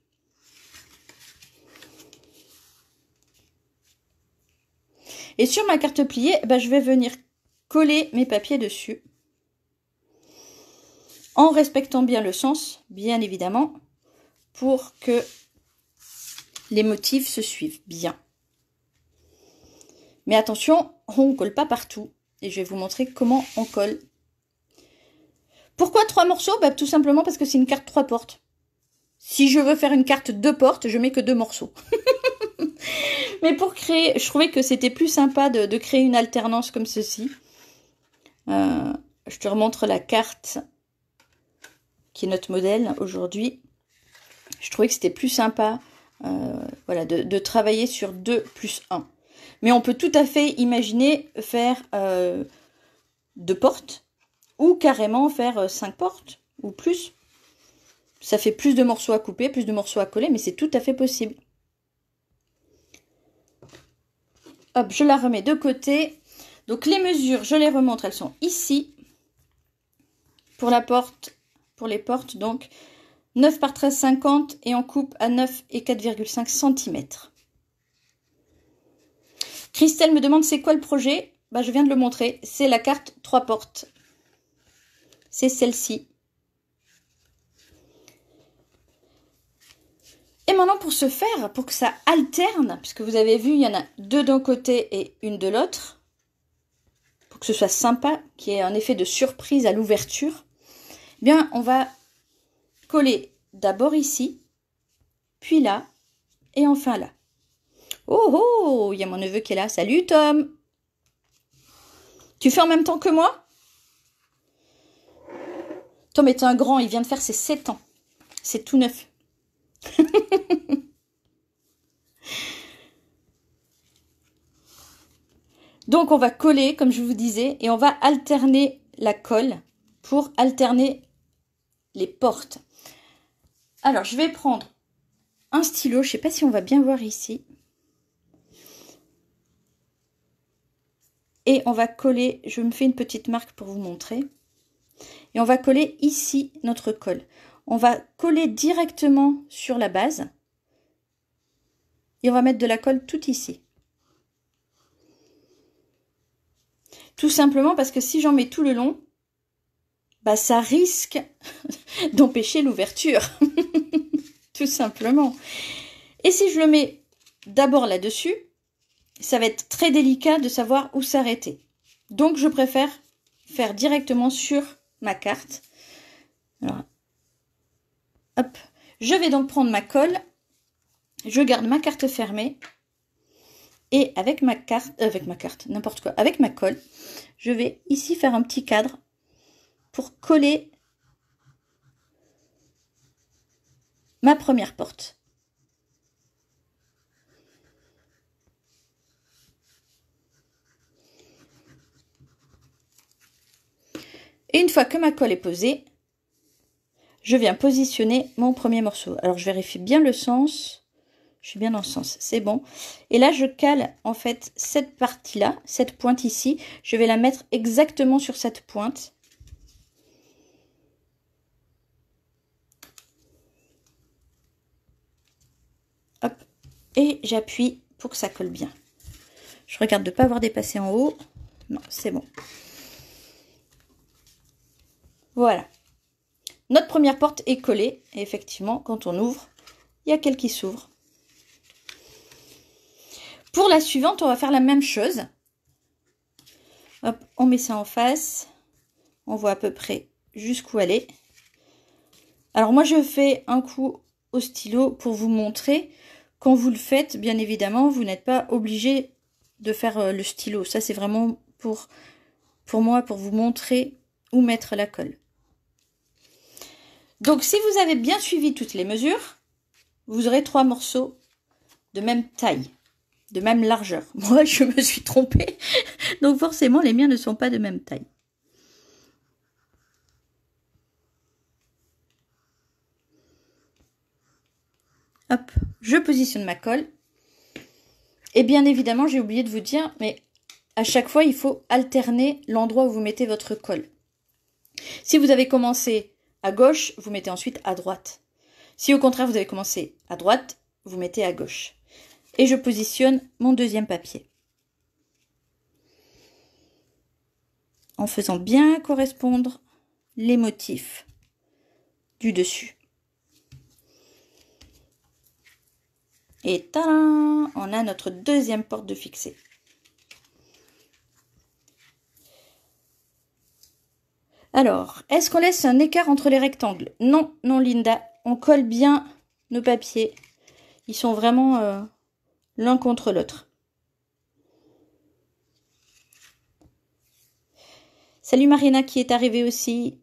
Et sur ma carte pliée, je vais venir coller mes papiers dessus. En respectant bien le sens, bien évidemment, pour que les motifs se suivent bien. Mais attention, on ne colle pas partout. Et je vais vous montrer comment on colle. Pourquoi 3 morceaux? Tout simplement parce que c'est une carte 3 portes. Si je veux faire une carte 2 portes, je mets que 2 morceaux. Mais pour créer, je trouvais que c'était plus sympa de créer une alternance comme ceci. Je te remontre la carte qui est notre modèle aujourd'hui. Je trouvais que c'était plus sympa voilà, de travailler sur 2 plus 1. Mais on peut tout à fait imaginer faire 2 portes ou carrément faire 5 portes ou plus. Ça fait plus de morceaux à couper, plus de morceaux à coller, mais c'est tout à fait possible. Hop, je la remets de côté. Donc les mesures, je les remontre, elles sont ici. Pour la porte, pour les portes, donc 9 par 13,50 et on coupe à 9 et 4,5 cm. Christelle me demande c'est quoi le projet? Je viens de le montrer, c'est la carte 3 portes. C'est celle-ci. Et maintenant pour ce faire, pour que ça alterne, puisque vous avez vu, il y en a 2 d'un côté et une de l'autre, pour que ce soit sympa, qu'il y ait un effet de surprise à l'ouverture, eh bien on va coller d'abord ici, puis là, et enfin là. Oh oh, il y a mon neveu qui est là. Salut Tom. Tu fais en même temps que moi? Tom est un grand, il vient de faire ses 7 ans. C'est tout neuf. Donc on va coller, comme je vous disais, et on va alterner la colle pour alterner les portes. Alors je vais prendre un stylo, je ne sais pas si on va bien voir ici. Et on va coller, je me fais une petite marque pour vous montrer. Et on va coller ici notre colle. On va coller directement sur la base. Et on va mettre de la colle tout ici. Tout simplement parce que si j'en mets tout le long, ça risque d'empêcher l'ouverture. Tout simplement. Et si je le mets d'abord là-dessus, ça va être très délicat de savoir où s'arrêter. Donc je préfère faire directement sur ma carte. Alors, hop. Je vais donc prendre ma colle. Je garde ma carte fermée. Et avec ma carte, n'importe quoi, avec ma colle, je vais ici faire un petit cadre pour coller ma première porte. Et une fois que ma colle est posée, je viens positionner mon premier morceau. Alors je vérifie bien le sens. Je suis bien dans le sens, c'est bon. Et là, je cale en fait cette partie-là, cette pointe ici. Je vais la mettre exactement sur cette pointe. Hop. Et j'appuie pour que ça colle bien. Je regarde de ne pas avoir dépassé en haut. Non, c'est bon. Voilà. Notre première porte est collée. Et effectivement, quand on ouvre, il y a qu'elle qui s'ouvre. Pour la suivante, on va faire la même chose. Hop, on met ça en face. On voit à peu près jusqu'où elle est. Alors moi, je fais un coup au stylo pour vous montrer. Quand vous le faites, bien évidemment, vous n'êtes pas obligé de faire le stylo. Ça, c'est vraiment pour moi, pour vous montrer où mettre la colle. Donc, si vous avez bien suivi toutes les mesures, vous aurez 3 morceaux de même taille, de même largeur. Moi, je me suis trompée. Donc, forcément, les miens ne sont pas de même taille. Hop, je positionne ma colle. Et bien évidemment, j'ai oublié de vous dire, mais à chaque fois, il faut alterner l'endroit où vous mettez votre colle. Si vous avez commencé à gauche, vous mettez ensuite à droite. Si au contraire, vous avez commencé à droite, vous mettez à gauche. Et je positionne mon deuxième papier. En faisant bien correspondre les motifs du dessus. Et tadam, on a notre deuxième porte de fixée. Alors, est-ce qu'on laisse un écart entre les rectangles? Non, non Linda, on colle bien nos papiers. Ils sont vraiment l'un contre l'autre. Salut Marina qui est arrivée aussi.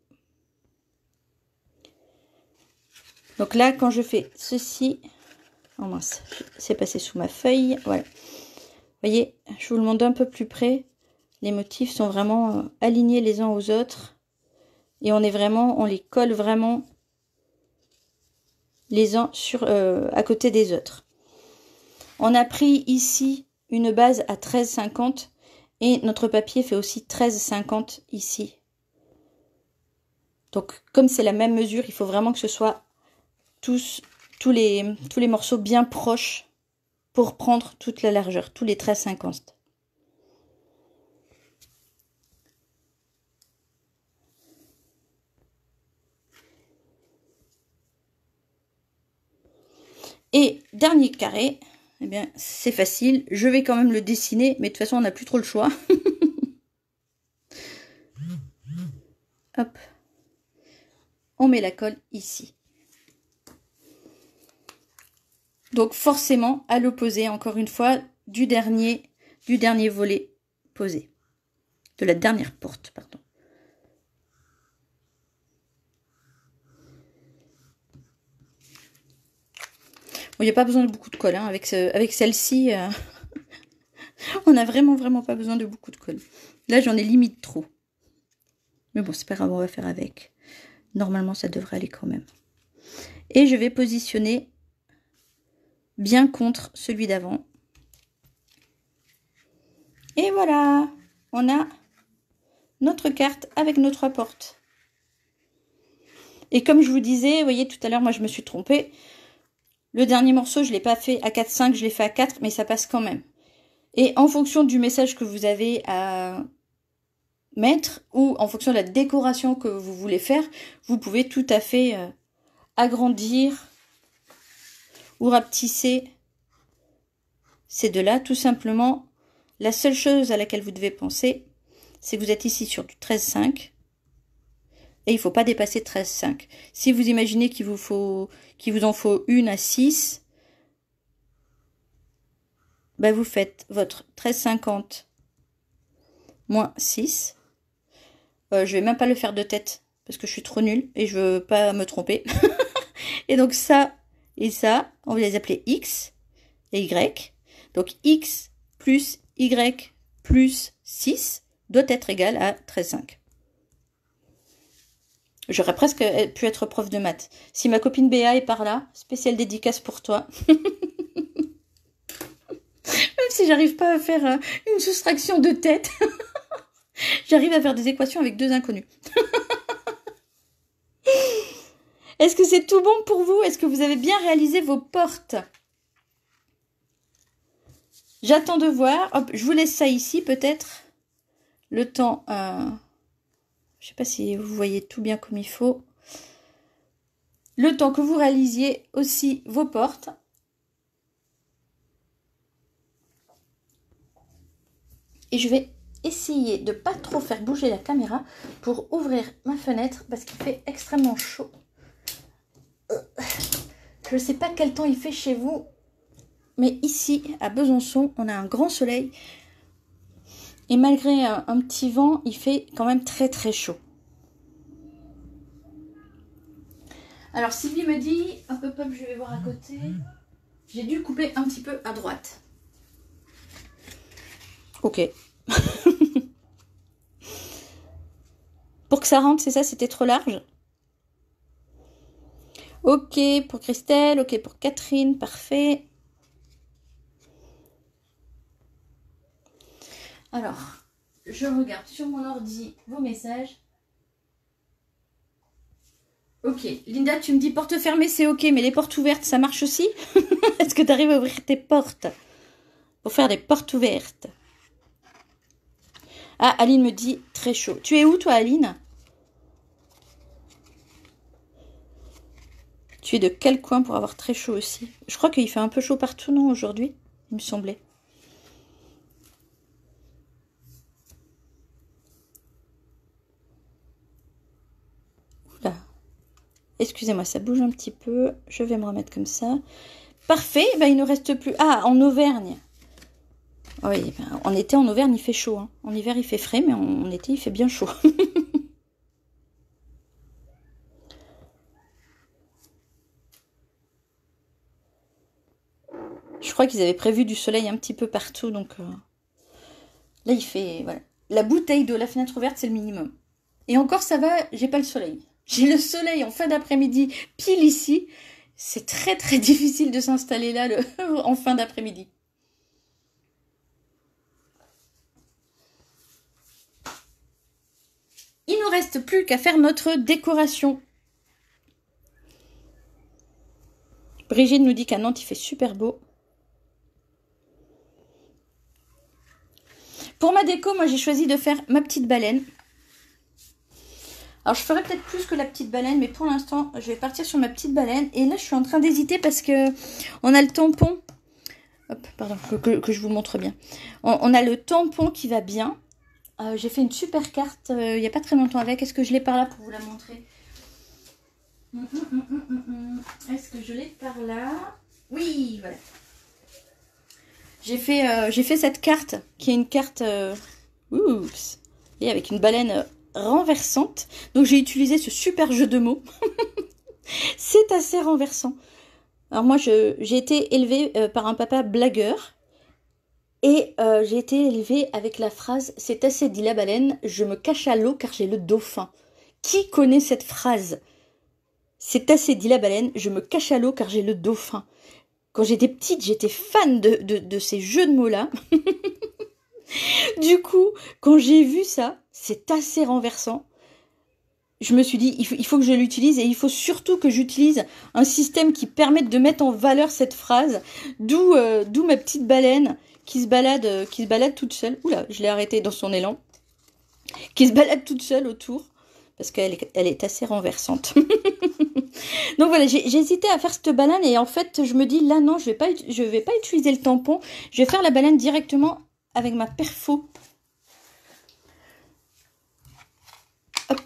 Donc là, quand je fais ceci... Oh mince, c'est passé sous ma feuille. Voilà. Vous voyez, je vous le montre un peu plus près. Les motifs sont vraiment alignés les uns aux autres. Et on les colle vraiment les uns à côté des autres. On a pris ici une base à 13,50 et notre papier fait aussi 13,50 ici. Donc comme c'est la même mesure, il faut vraiment que ce soit tous les morceaux bien proches pour prendre toute la largeur, tous les 13,50. Et dernier carré, eh bien c'est facile, je vais quand même le dessiner, mais de toute façon on n'a plus trop le choix. Hop, on met la colle ici. Donc forcément à l'opposé, encore une fois, du dernier volet posé. De la dernière porte, pardon. Bon, il n'y a pas besoin de beaucoup de colle. Hein. Avec celle-ci, on n'a vraiment pas besoin de beaucoup de colle. Là, j'en ai limite trop. Mais bon, c'est pas grave, on va faire avec. Normalement, ça devrait aller quand même. Et je vais positionner bien contre celui d'avant. Et voilà, on a notre carte avec nos 3 portes. Et comme je vous disais, vous voyez, tout à l'heure, moi, je me suis trompée. Le dernier morceau, je ne l'ai pas fait à 4,5, je l'ai fait à 4, mais ça passe quand même. Et en fonction du message que vous avez à mettre, ou en fonction de la décoration que vous voulez faire, vous pouvez tout à fait agrandir ou rapetisser ces deux-là. Tout simplement, la seule chose à laquelle vous devez penser, c'est que vous êtes ici sur du 13,5. Et il ne faut pas dépasser 13,5. Si vous imaginez qu'il vous en faut une à 6, ben vous faites votre 13,50 moins 6. Je vais même pas le faire de tête parce que je suis trop nulle et je veux pas me tromper. Et donc ça et ça, on va les appeler X et Y. Donc X plus Y plus 6 doit être égal à 13,5. J'aurais presque pu être prof de maths. Si ma copine Béa est par là, spéciale dédicace pour toi. Même si j'arrive pas à faire une soustraction de tête, j'arrive à faire des équations avec 2 inconnus. Est-ce que c'est tout bon pour vous? Est-ce que vous avez bien réalisé vos portes? J'attends de voir. Hop, je vous laisse ça ici peut-être. Le temps... Je sais pas si vous voyez tout bien comme il faut. Le temps que vous réalisiez aussi vos portes. Et je vais essayer de ne pas trop faire bouger la caméra pour ouvrir ma fenêtre parce qu'il fait extrêmement chaud. Je ne sais pas quel temps il fait chez vous, mais ici, à Besançon, on a un grand soleil. Et malgré un petit vent, il fait quand même très chaud. Alors Sylvie me dit, hop hop hop, je vais voir à côté. J'ai dû couper un petit peu à droite. Ok. Pour que ça rentre, c'est ça, c'était trop large. Ok pour Christelle, ok pour Catherine, parfait. Alors, je regarde sur mon ordi vos messages. Ok, Linda, tu me dis porte fermée, c'est ok, mais les portes ouvertes, ça marche aussi? Est-ce que tu arrives à ouvrir tes portes pour faire des portes ouvertes? Ah, Aline me dit très chaud. Tu es où, toi, Aline? Tu es de quel coin pour avoir très chaud aussi? Je crois qu'il fait un peu chaud partout, non, aujourd'hui? Il me semblait. Oula. Excusez-moi, ça bouge un petit peu. Je vais me remettre comme ça. Parfait, ben, il ne reste plus... Ah, en Auvergne. Oui, ben, en été, en Auvergne, il fait chaud. Hein. En hiver, il fait frais, mais en été, il fait bien chaud. Je crois qu'ils avaient prévu du soleil un petit peu partout, donc... Là, il fait... Voilà. La bouteille de la fenêtre ouverte, c'est le minimum. Et encore, ça va, j'ai pas le soleil. J'ai le soleil en fin d'après-midi, pile ici. C'est très, très difficile de s'installer là en fin d'après-midi. Il ne nous reste plus qu'à faire notre décoration. Brigitte nous dit qu'à Nantes, il fait super beau. Pour ma déco, moi, j'ai choisi de faire ma petite baleine. Alors, je ferai peut-être plus que la petite baleine, mais pour l'instant, je vais partir sur ma petite baleine. Et là, je suis en train d'hésiter parce que on a le tampon. Hop, pardon, que je vous montre bien. On a le tampon qui va bien. J'ai fait une super carte il n'y a pas très longtemps avec. Est-ce que je l'ai par là pour vous la montrer? Est-ce que je l'ai par là? Oui, voilà. J'ai fait cette carte, qui est une carte oups, et avec une baleine renversante. Donc j'ai utilisé ce super jeu de mots. C'est assez renversant. Alors moi, j'ai été élevée par un papa blagueur. Et j'ai été élevée avec la phrase « C'est assez, dit la baleine, je me cache à l'eau car j'ai le dauphin ». Qui connaît cette phrase? C'est assez, dit la baleine, je me cache à l'eau car j'ai le dauphin. Quand j'étais petite, j'étais fan de ces jeux de mots-là. Du coup, quand j'ai vu ça, c'est assez renversant. Je me suis dit, il faut que je l'utilise et il faut surtout que j'utilise un système qui permette de mettre en valeur cette phrase. D'où ma petite baleine qui se balade toute seule. Oula, je l'ai arrêtée dans son élan. Qui se balade toute seule autour. Parce qu'elle est assez renversante. Donc voilà, j'ai hésité à faire cette baleine et en fait, je me dis là non, je vais pas utiliser le tampon. Je vais faire la baleine directement avec ma perfo. Hop.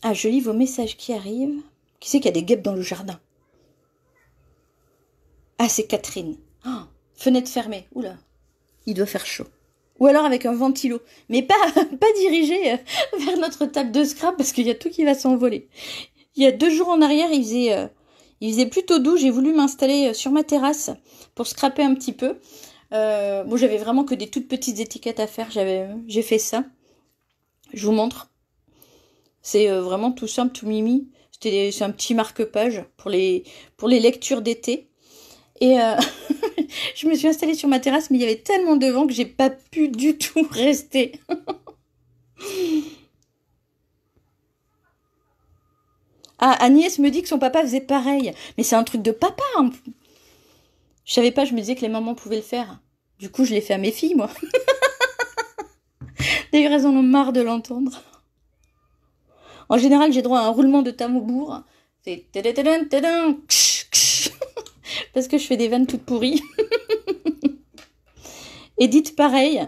Ah, je lis vos messages qui arrivent. Qui c'est qu'il y a des guêpes dans le jardin? Ah, c'est Catherine. Oh, fenêtre fermée. Oula, il doit faire chaud. Ou alors avec un ventilo. Mais pas dirigé vers notre table de scrap parce qu'il y a tout qui va s'envoler. Il y a 2 jours en arrière, il faisait plutôt doux. J'ai voulu m'installer sur ma terrasse pour scraper un petit peu. Bon, j'avais vraiment que des toutes petites étiquettes à faire. J'ai fait ça. Je vous montre. C'est vraiment tout simple, tout mimi. C'est un petit marque-page pour les lectures d'été. Et je me suis installée sur ma terrasse, mais il y avait tellement de vent que j'ai pas pu du tout rester. Ah, Agnès me dit que son papa faisait pareil. Mais c'est un truc de papa. Hein. Je savais pas, je me disais que les mamans pouvaient le faire. Du coup, je l'ai fait à mes filles, moi. D'ailleurs, elles en ont marre de l'entendre. En général, j'ai droit à un roulement de tambour. C'est... Parce que je fais des vannes toutes pourries. Edith, pareil.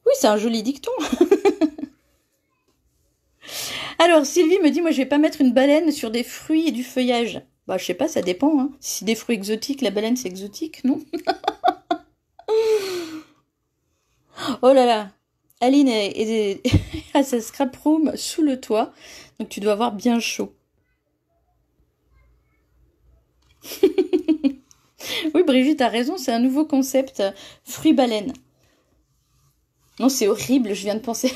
Oui, c'est un joli dicton. Alors, Sylvie me dit, moi, je vais pas mettre une baleine sur des fruits et du feuillage. Bah, je sais pas, ça dépend. Hein. Si des fruits exotiques, la baleine, c'est exotique, non? Oh là là. Aline à sa scrap room sous le toit. Donc tu dois avoir bien chaud. Oui, Brigitte a raison, c'est un nouveau concept, fruits baleine. Non, c'est horrible, je viens de penser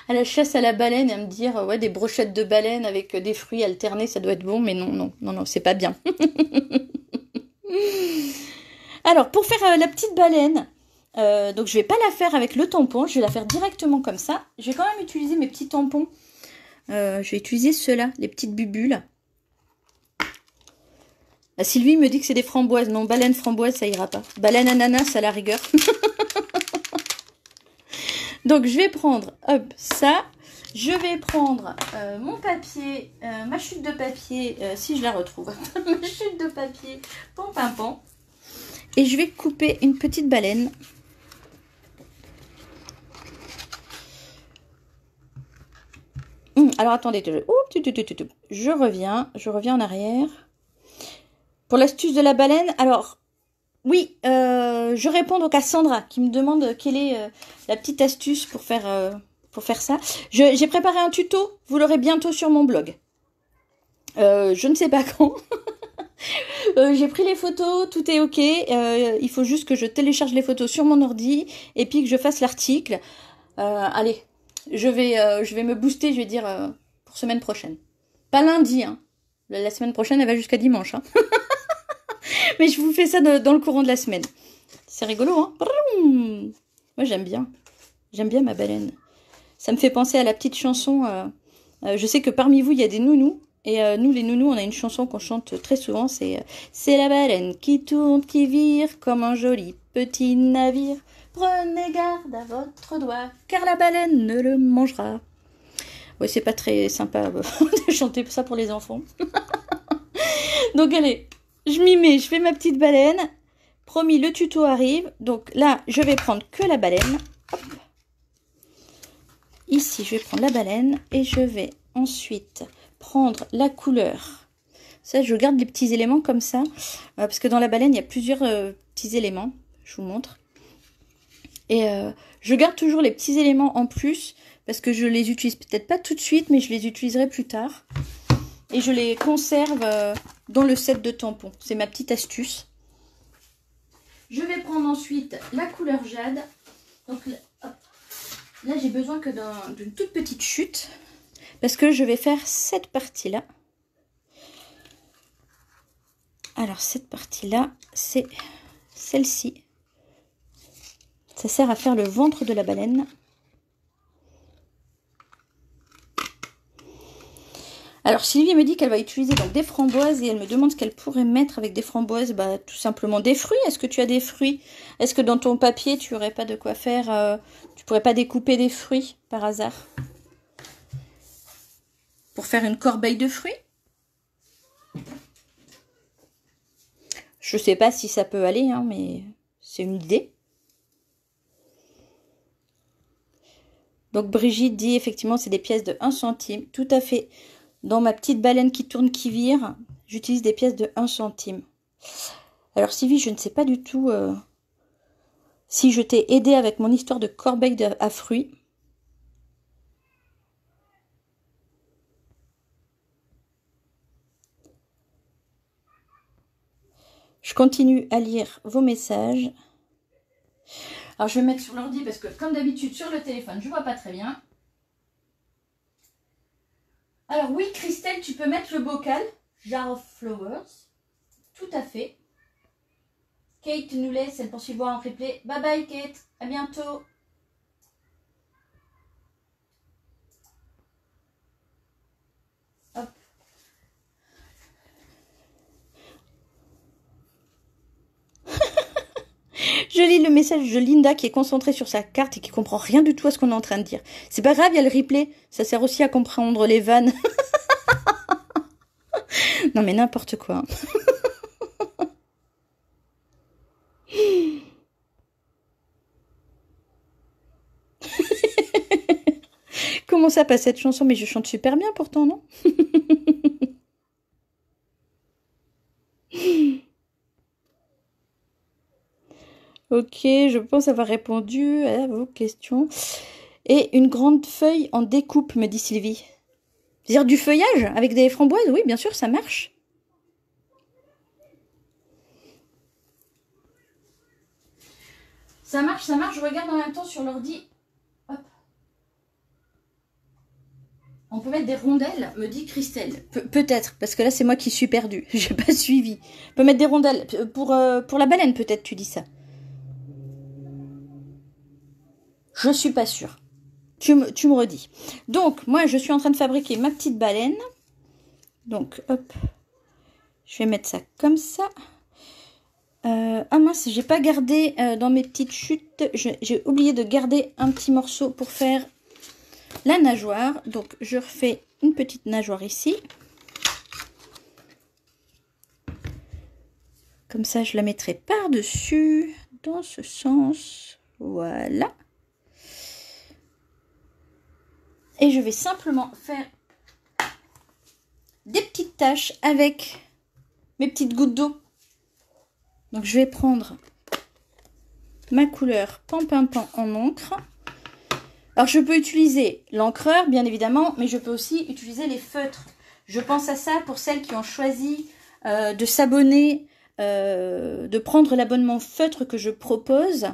à la chasse à la baleine et à me dire, ouais, des brochettes de baleine avec des fruits alternés, ça doit être bon, mais non, non, non, non, c'est pas bien. Alors, pour faire la petite baleine, donc je vais pas la faire avec le tampon, je vais la faire directement comme ça. Je vais quand même utiliser mes petits tampons. Je vais utiliser ceux-là, les petites bubules. La Sylvie me dit que c'est des framboises. Non, baleine framboise, ça ira pas. Baleine ananas à la rigueur. Donc, je vais prendre, hop, ça. Je vais prendre mon papier, ma chute de papier, si je la retrouve. Ma chute de papier, pam pam pam. Et je vais couper une petite baleine. Alors, attendez. Je reviens en arrière. Pour l'astuce de la baleine, alors, oui, je réponds donc à Sandra qui me demande quelle est la petite astuce pour faire ça. J'ai préparé un tuto, vous l'aurez bientôt sur mon blog. Je ne sais pas quand. J'ai pris les photos, tout est ok. Il faut juste que je télécharge les photos sur mon ordi et puis que je fasse l'article. Allez, je vais me booster, je vais dire pour semaine prochaine. Pas lundi, hein. La semaine prochaine, elle va jusqu'à dimanche, hein. Mais je vous fais ça dans le courant de la semaine. C'est rigolo, hein? Moi, j'aime bien. J'aime bien ma baleine. Ça me fait penser à la petite chanson. Je sais que parmi vous, il y a des nounous. Et nous, les nounous, on a une chanson qu'on chante très souvent. C'est la baleine qui tourne, qui vire comme un joli petit navire. Prenez garde à votre doigt, car la baleine ne le mangera. Ouais, c'est pas très sympa de chanter ça pour les enfants. Donc, allez. Je m'y mets, je fais ma petite baleine. Promis, le tuto arrive. Donc là, je vais prendre que la baleine. Hop. Ici, je vais prendre la baleine et je vais ensuite prendre la couleur. Ça, je garde les petits éléments comme ça. Parce que dans la baleine, il y a plusieurs petits éléments. Je vous montre. Et je garde toujours les petits éléments en plus. Parce que je les utilise peut-être pas tout de suite, mais je les utiliserai plus tard. Et je les conserve dans le set de tampons. C'est ma petite astuce. Je vais prendre ensuite la couleur jade. Donc là j'ai besoin que d'une toute petite chute. Parce que je vais faire cette partie-là. Alors cette partie-là, c'est celle-ci. Ça sert à faire le ventre de la baleine. Alors Sylvie me dit qu'elle va utiliser donc des framboises et elle me demande ce qu'elle pourrait mettre avec des framboises. Bah tout simplement des fruits. Est-ce que tu as des fruits? Est-ce que dans ton papier tu n'aurais pas de quoi faire tu pourrais pas découper des fruits par hasard? Pour faire une corbeille de fruits? Je sais pas si ça peut aller, hein, mais c'est une idée. Donc Brigitte dit effectivement c'est des pièces de 1 centime. Tout à fait. Dans ma petite baleine qui tourne, qui vire, j'utilise des pièces de 1 centime. Alors Sylvie, je ne sais pas du tout si je t'ai aidé avec mon histoire de corbeille à fruits. Je continue à lire vos messages. Alors je vais me mettre sur l'ordi parce que comme d'habitude sur le téléphone, je ne vois pas très bien. Alors oui, Christelle, tu peux mettre le bocal. Jar of Flowers. Tout à fait. Kate nous laisse, elle poursuit voir en replay. Bye bye Kate, à bientôt. Hop. Je lis le message de Linda qui est concentrée sur sa carte et qui comprend rien du tout à ce qu'on est en train de dire. C'est pas grave, il y a le replay. Ça sert aussi à comprendre les vannes. Non mais n'importe quoi. Comment ça passe cette chanson? Mais je chante super bien pourtant, non? Ok, je pense avoir répondu à vos questions. Et une grande feuille en découpe, me dit Sylvie. C'est-à-dire du feuillage avec des framboises? Oui, bien sûr, ça marche. Ça marche, je regarde en même temps sur l'ordi. Hop. On peut mettre des rondelles, me dit Christelle. Peut-être, parce que là, c'est moi qui suis perdue. J'ai pas suivi. On peut mettre des rondelles. Pour la baleine, peut-être, tu dis ça. Je suis pas sûre. Tu me redis. Donc, moi, je suis en train de fabriquer ma petite baleine. Donc, hop. Je vais mettre ça comme ça. Ah mince, j'ai pas gardé dans mes petites chutes. J'ai oublié de garder un petit morceau pour faire la nageoire. Donc, je refais une petite nageoire ici. Comme ça, je la mettrai par-dessus, dans ce sens. Voilà. Et je vais simplement faire des petites taches avec mes petites gouttes d'eau. Donc, je vais prendre ma couleur Pan-Pan-Pan en encre. Alors, je peux utiliser l'encreur, bien évidemment, mais je peux aussi utiliser les feutres. Je pense à ça pour celles qui ont choisi de s'abonner, de prendre l'abonnement feutre que je propose.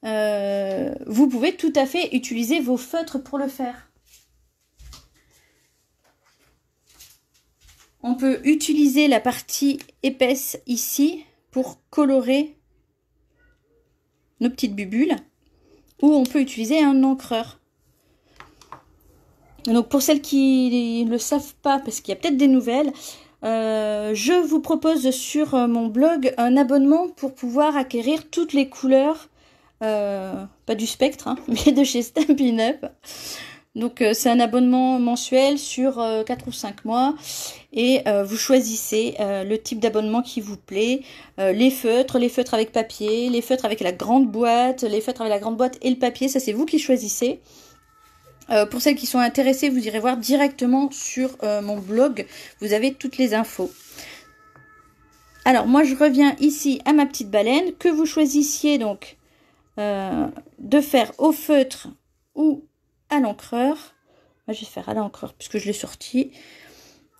Vous pouvez tout à fait utiliser vos feutres pour le faire. On peut utiliser la partie épaisse ici pour colorer nos petites bubules, ou on peut utiliser un encreur. Donc pour celles qui ne le savent pas, parce qu'il y a peut-être des nouvelles, je vous propose sur mon blog un abonnement pour pouvoir acquérir toutes les couleurs, pas du spectre, hein, mais de chez Stampin' Up. Donc c'est un abonnement mensuel sur 4 ou 5 mois et vous choisissez le type d'abonnement qui vous plaît, les feutres avec papier, les feutres avec la grande boîte, les feutres avec la grande boîte et le papier, ça c'est vous qui choisissez. Pour celles qui sont intéressées, vous irez voir directement sur mon blog, vous avez toutes les infos. Alors moi je reviens ici à ma petite baleine, que vous choisissiez donc de faire au feutre ou à l'encreur. Moi je vais faire à l'encreur puisque je l'ai sorti.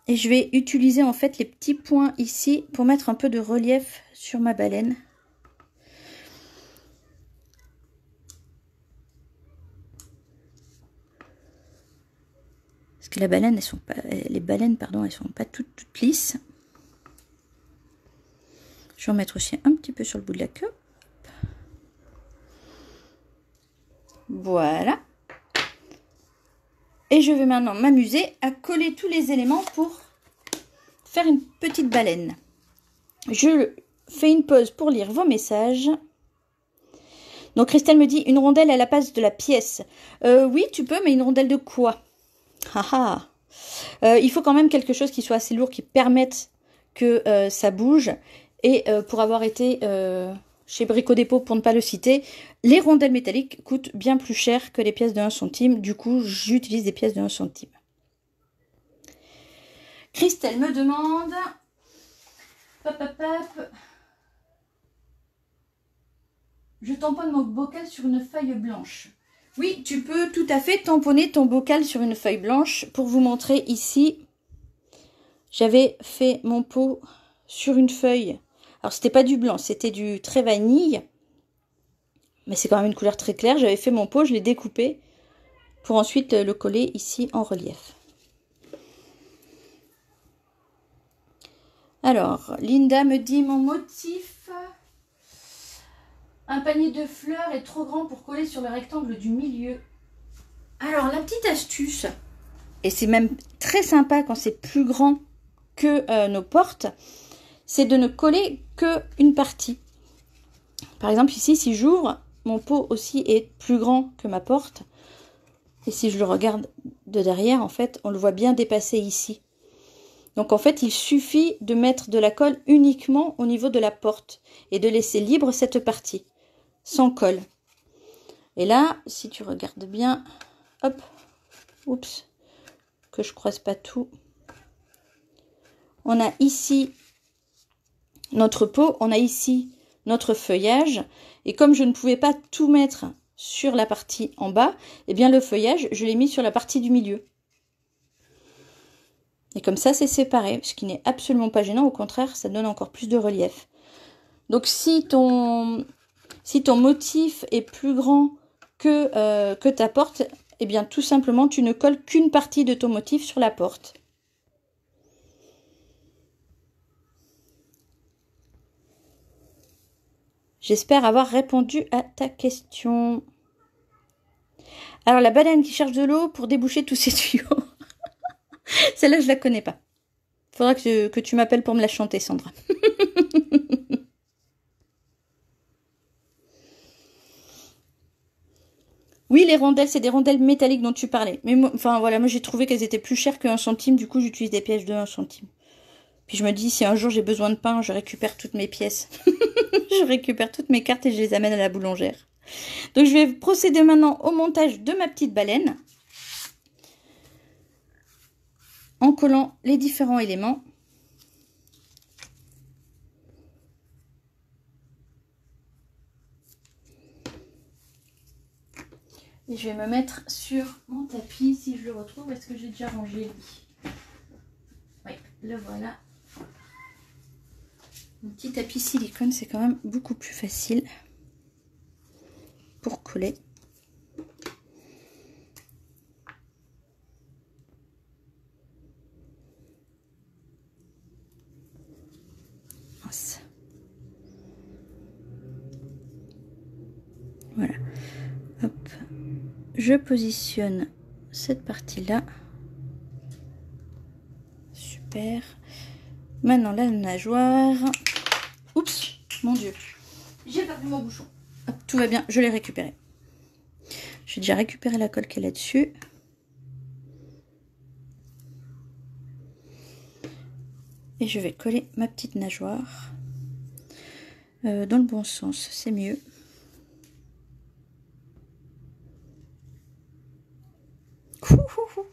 Et je vais utiliser en fait les petits points ici pour mettre un peu de relief sur ma baleine. Parce que les baleines, elles sont pas toutes lisses. Je vais en mettre aussi un petit peu sur le bout de la queue. Voilà. Et je vais maintenant m'amuser à coller tous les éléments pour faire une petite baleine. Je fais une pause pour lire vos messages. Donc Christelle me dit une rondelle à la place de la pièce. Oui, tu peux, mais une rondelle de quoi? Il faut quand même quelque chose qui soit assez lourd, qui permette que ça bouge. Et pour avoir été chez Brico Dépôt, pour ne pas le citer, les rondelles métalliques coûtent bien plus cher que les pièces de 1 centime. Du coup, j'utilise des pièces de 1 centime. Christelle me demande... Je tamponne mon bocal sur une feuille blanche. Oui, tu peux tout à fait tamponner ton bocal sur une feuille blanche. Pour vous montrer ici, j'avais fait mon pot sur une feuille. Alors, c'était pas du blanc, c'était du très vanille. Mais c'est quand même une couleur très claire. J'avais fait mon pot, je l'ai découpé pour ensuite le coller ici en relief. Alors, Linda me dit mon motif. Un panier de fleurs est trop grand pour coller sur le rectangle du milieu. Alors, la petite astuce, et c'est même très sympa quand c'est plus grand que nos portes, c'est de ne coller qu'une partie. Par exemple, ici, si j'ouvre, mon pot aussi est plus grand que ma porte. Et si je le regarde de derrière, en fait, on le voit bien dépasser ici. Donc, en fait, il suffit de mettre de la colle uniquement au niveau de la porte et de laisser libre cette partie, sans colle. Et là, si tu regardes bien, hop, oups, que je croise pas tout. On a ici notre pot, on a ici notre feuillage. Et comme je ne pouvais pas tout mettre sur la partie en bas, et bien le feuillage, je l'ai mis sur la partie du milieu. Et comme ça, c'est séparé, ce qui n'est absolument pas gênant. Au contraire, ça donne encore plus de relief. Donc, si ton motif est plus grand que ta porte, eh bien, tout simplement, tu ne colles qu'une partie de ton motif sur la porte. J'espère avoir répondu à ta question. Alors, la baleine qui cherche de l'eau pour déboucher tous ses tuyaux. Celle-là, je la connais pas. Faudra que tu m'appelles pour me la chanter, Sandra. Oui, les rondelles, c'est des rondelles métalliques dont tu parlais. Mais moi, enfin, voilà, moi j'ai trouvé qu'elles étaient plus chères que 1 centime. Du coup, j'utilise des pièces de 1 centime. Puis je me dis, si un jour j'ai besoin de pain, je récupère toutes mes pièces. Je récupère toutes mes cartes et je les amène à la boulangère. Donc, je vais procéder maintenant au montage de ma petite baleine. En collant les différents éléments. Et je vais me mettre sur mon tapis, si je le retrouve. Est-ce que j'ai déjà rangé lui? Oui, le voilà. Un petit tapis silicone, c'est quand même beaucoup plus facile pour coller. Voilà. Hop. Je positionne cette partie-là. Super. Maintenant, la nageoire. Oups, mon Dieu. J'ai perdu mon bouchon. Hop, tout va bien, je l'ai récupéré. J'ai déjà récupéré la colle qui est là-dessus. Et je vais coller ma petite nageoire. Dans le bon sens, c'est mieux.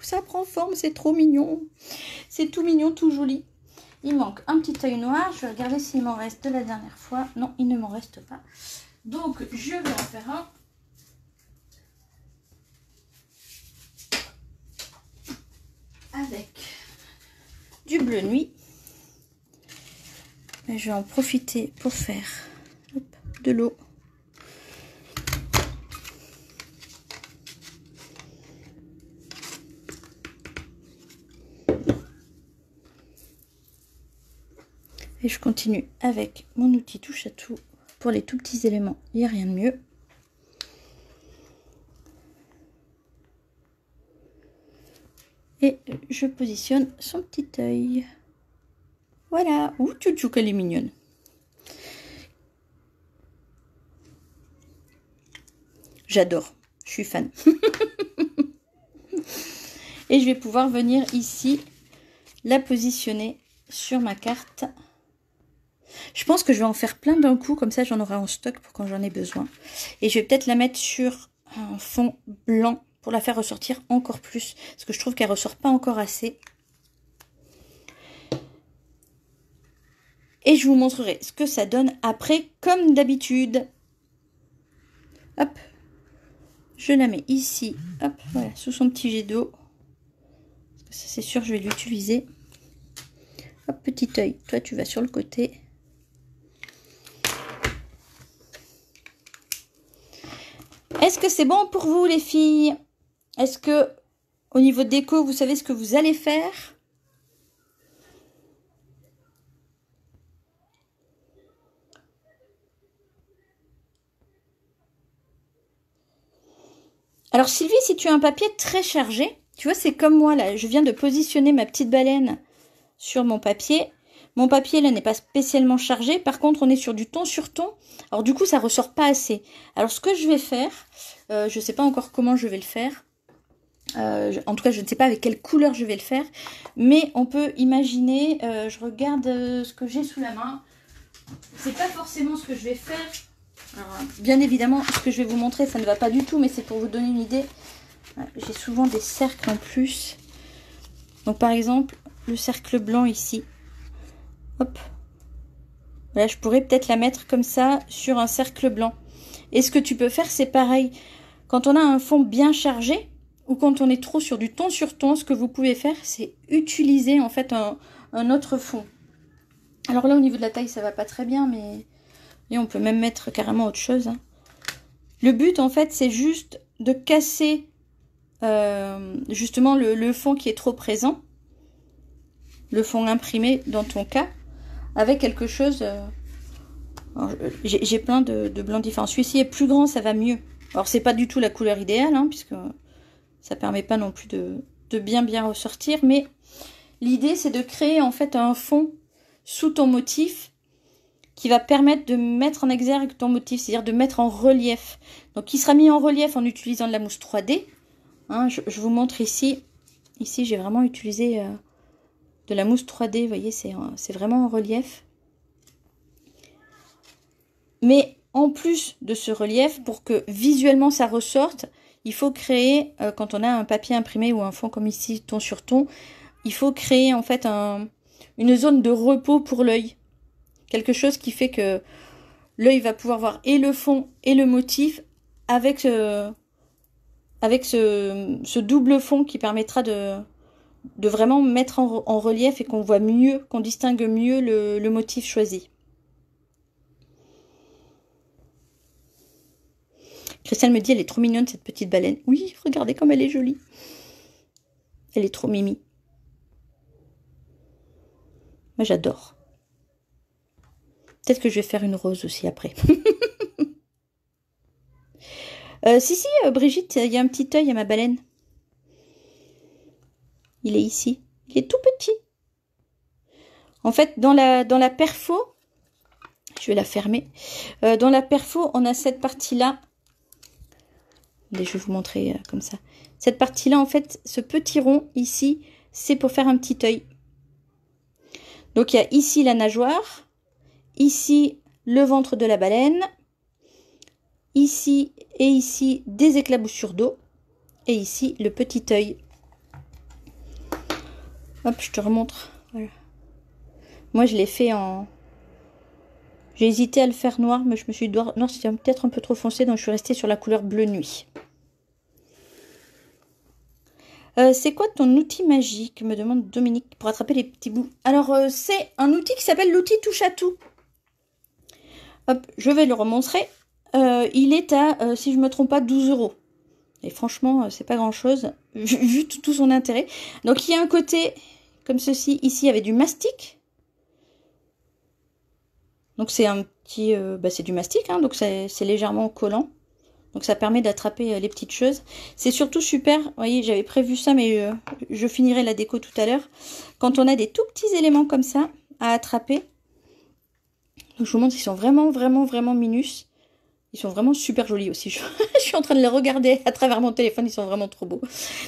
Ça prend forme, c'est trop mignon. C'est tout mignon, tout joli. Il manque un petit œil noir. Je vais regarder s'il m'en reste de la dernière fois. Non, il ne m'en reste pas. Donc, je vais en faire un. Avec du bleu nuit. Et je vais en profiter pour faire de l'eau. Et je continue avec mon outil touche à tout. Pour les tout petits éléments, il n'y a rien de mieux. Et je positionne son petit œil. Voilà. Ouh, tchou qu'elle est mignonne. J'adore. Je suis fan. Et je vais pouvoir venir ici la positionner sur ma carte. Je pense que je vais en faire plein d'un coup, comme ça j'en aurai en stock pour quand j'en ai besoin. Et je vais peut-être la mettre sur un fond blanc pour la faire ressortir encore plus, parce que je trouve qu'elle ressort pas encore assez. Et je vous montrerai ce que ça donne après, comme d'habitude. Hop, je la mets ici, hop, voilà, sous son petit jet d'eau. Ça c'est sûr, je vais l'utiliser. Hop, petit œil, toi tu vas sur le côté. Est-ce que c'est bon pour vous les filles? Est-ce que au niveau déco, vous savez ce que vous allez faire? Alors Sylvie, si tu as un papier très chargé, tu vois, c'est comme moi là, je viens de positionner ma petite baleine sur mon papier. Mon papier là n'est pas spécialement chargé, par contre on est sur du ton sur ton, alors du coup ça ressort pas assez. Alors ce que je vais faire, je ne sais pas encore comment je vais le faire, en tout cas je ne sais pas avec quelle couleur je vais le faire, mais on peut imaginer, je regarde ce que j'ai sous la main, c'est pas forcément ce que je vais faire. Alors, bien évidemment, ce que je vais vous montrer, ça ne va pas du tout, mais c'est pour vous donner une idée. J'ai souvent des cercles en plus. Donc, par exemple, le cercle blanc ici. Hop. Là, je pourrais peut-être la mettre comme ça sur un cercle blanc. Et ce que tu peux faire, c'est pareil. Quand on a un fond bien chargé, ou quand on est trop sur du ton sur ton, ce que vous pouvez faire, c'est utiliser en fait un autre fond. Alors là, au niveau de la taille, ça va pas très bien, mais et on peut même mettre carrément autre chose. Hein. Le but, en fait, c'est juste de casser justement le fond qui est trop présent, le fond imprimé dans ton cas, avec quelque chose... j'ai plein de blancs différents. Celui-ci est plus grand, ça va mieux. Alors, c'est pas du tout la couleur idéale, hein, puisque ça permet pas non plus de bien ressortir, mais l'idée, c'est de créer en fait un fond sous ton motif qui va permettre de mettre en exergue ton motif, c'est-à-dire de mettre en relief. Donc, qui sera mis en relief en utilisant de la mousse 3D. Hein, je vous montre ici. Ici, j'ai vraiment utilisé de la mousse 3D. Vous voyez, c'est vraiment en relief. Mais en plus de ce relief, pour que visuellement ça ressorte, il faut créer, quand on a un papier imprimé ou un fond comme ici, ton sur ton, il faut créer en fait une zone de repos pour l'œil. Quelque chose qui fait que l'œil va pouvoir voir et le fond et le motif avec ce double fond qui permettra de vraiment mettre en relief et qu'on voit mieux, qu'on distingue mieux le motif choisi. Christelle me dit, elle est trop mignonne cette petite baleine. Oui, regardez comme elle est jolie. Elle est trop mimi. Moi, j'adore. Peut-être que je vais faire une rose aussi après. Si, Brigitte, il y a un petit œil à ma baleine. Il est ici. Il est tout petit. En fait, dans la perfo, je vais la fermer. Dans la perfo, on a cette partie-là. Je vais vous montrer comme ça. Cette partie-là, en fait, ce petit rond ici, c'est pour faire un petit œil. Donc, il y a ici la nageoire. Ici, le ventre de la baleine. Ici et ici, des éclaboussures d'eau. Et ici, le petit œil. Hop, je te remontre. Voilà. Moi, je l'ai fait en... J'ai hésité à le faire noir, mais je me suis dit, non, c'était peut-être un peu trop foncé, donc je suis restée sur la couleur bleu nuit. C'est quoi ton outil magique, me demande Dominique, pour attraper les petits bouts. Alors, c'est un outil qui s'appelle l'outil touche à tout. Hop, je vais le remontrer. Il est à, si je ne me trompe pas, 12 €. Et franchement, c'est pas grand-chose, vu tout son intérêt. Donc, il y a un côté, comme ceci, ici, avec du mastic. Donc, c'est un petit... c'est du mastic, hein, donc c'est légèrement collant. Donc, ça permet d'attraper les petites choses. C'est surtout super, vous voyez, j'avais prévu ça, mais je finirai la déco tout à l'heure. Quand on a des tout petits éléments comme ça à attraper. Donc, je vous montre, ils sont vraiment minus. Ils sont vraiment super jolis aussi. Je suis en train de les regarder à travers mon téléphone. Ils sont vraiment trop beaux.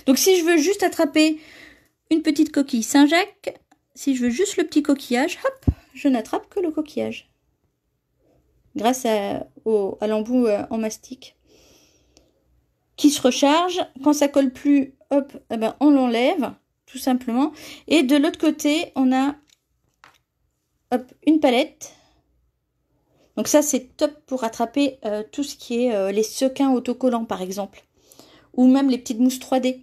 Donc, si je veux juste attraper une petite coquille Saint-Jacques, si je veux juste le petit coquillage, hop, je n'attrape que le coquillage. Grâce à l'embout en mastic. Qui se recharge. Quand ça colle plus, hop, eh ben, on l'enlève, tout simplement. Et de l'autre côté, on a hop, une palette. Donc ça, c'est top pour attraper tout ce qui est les sequins autocollants, par exemple. Ou même les petites mousses 3D.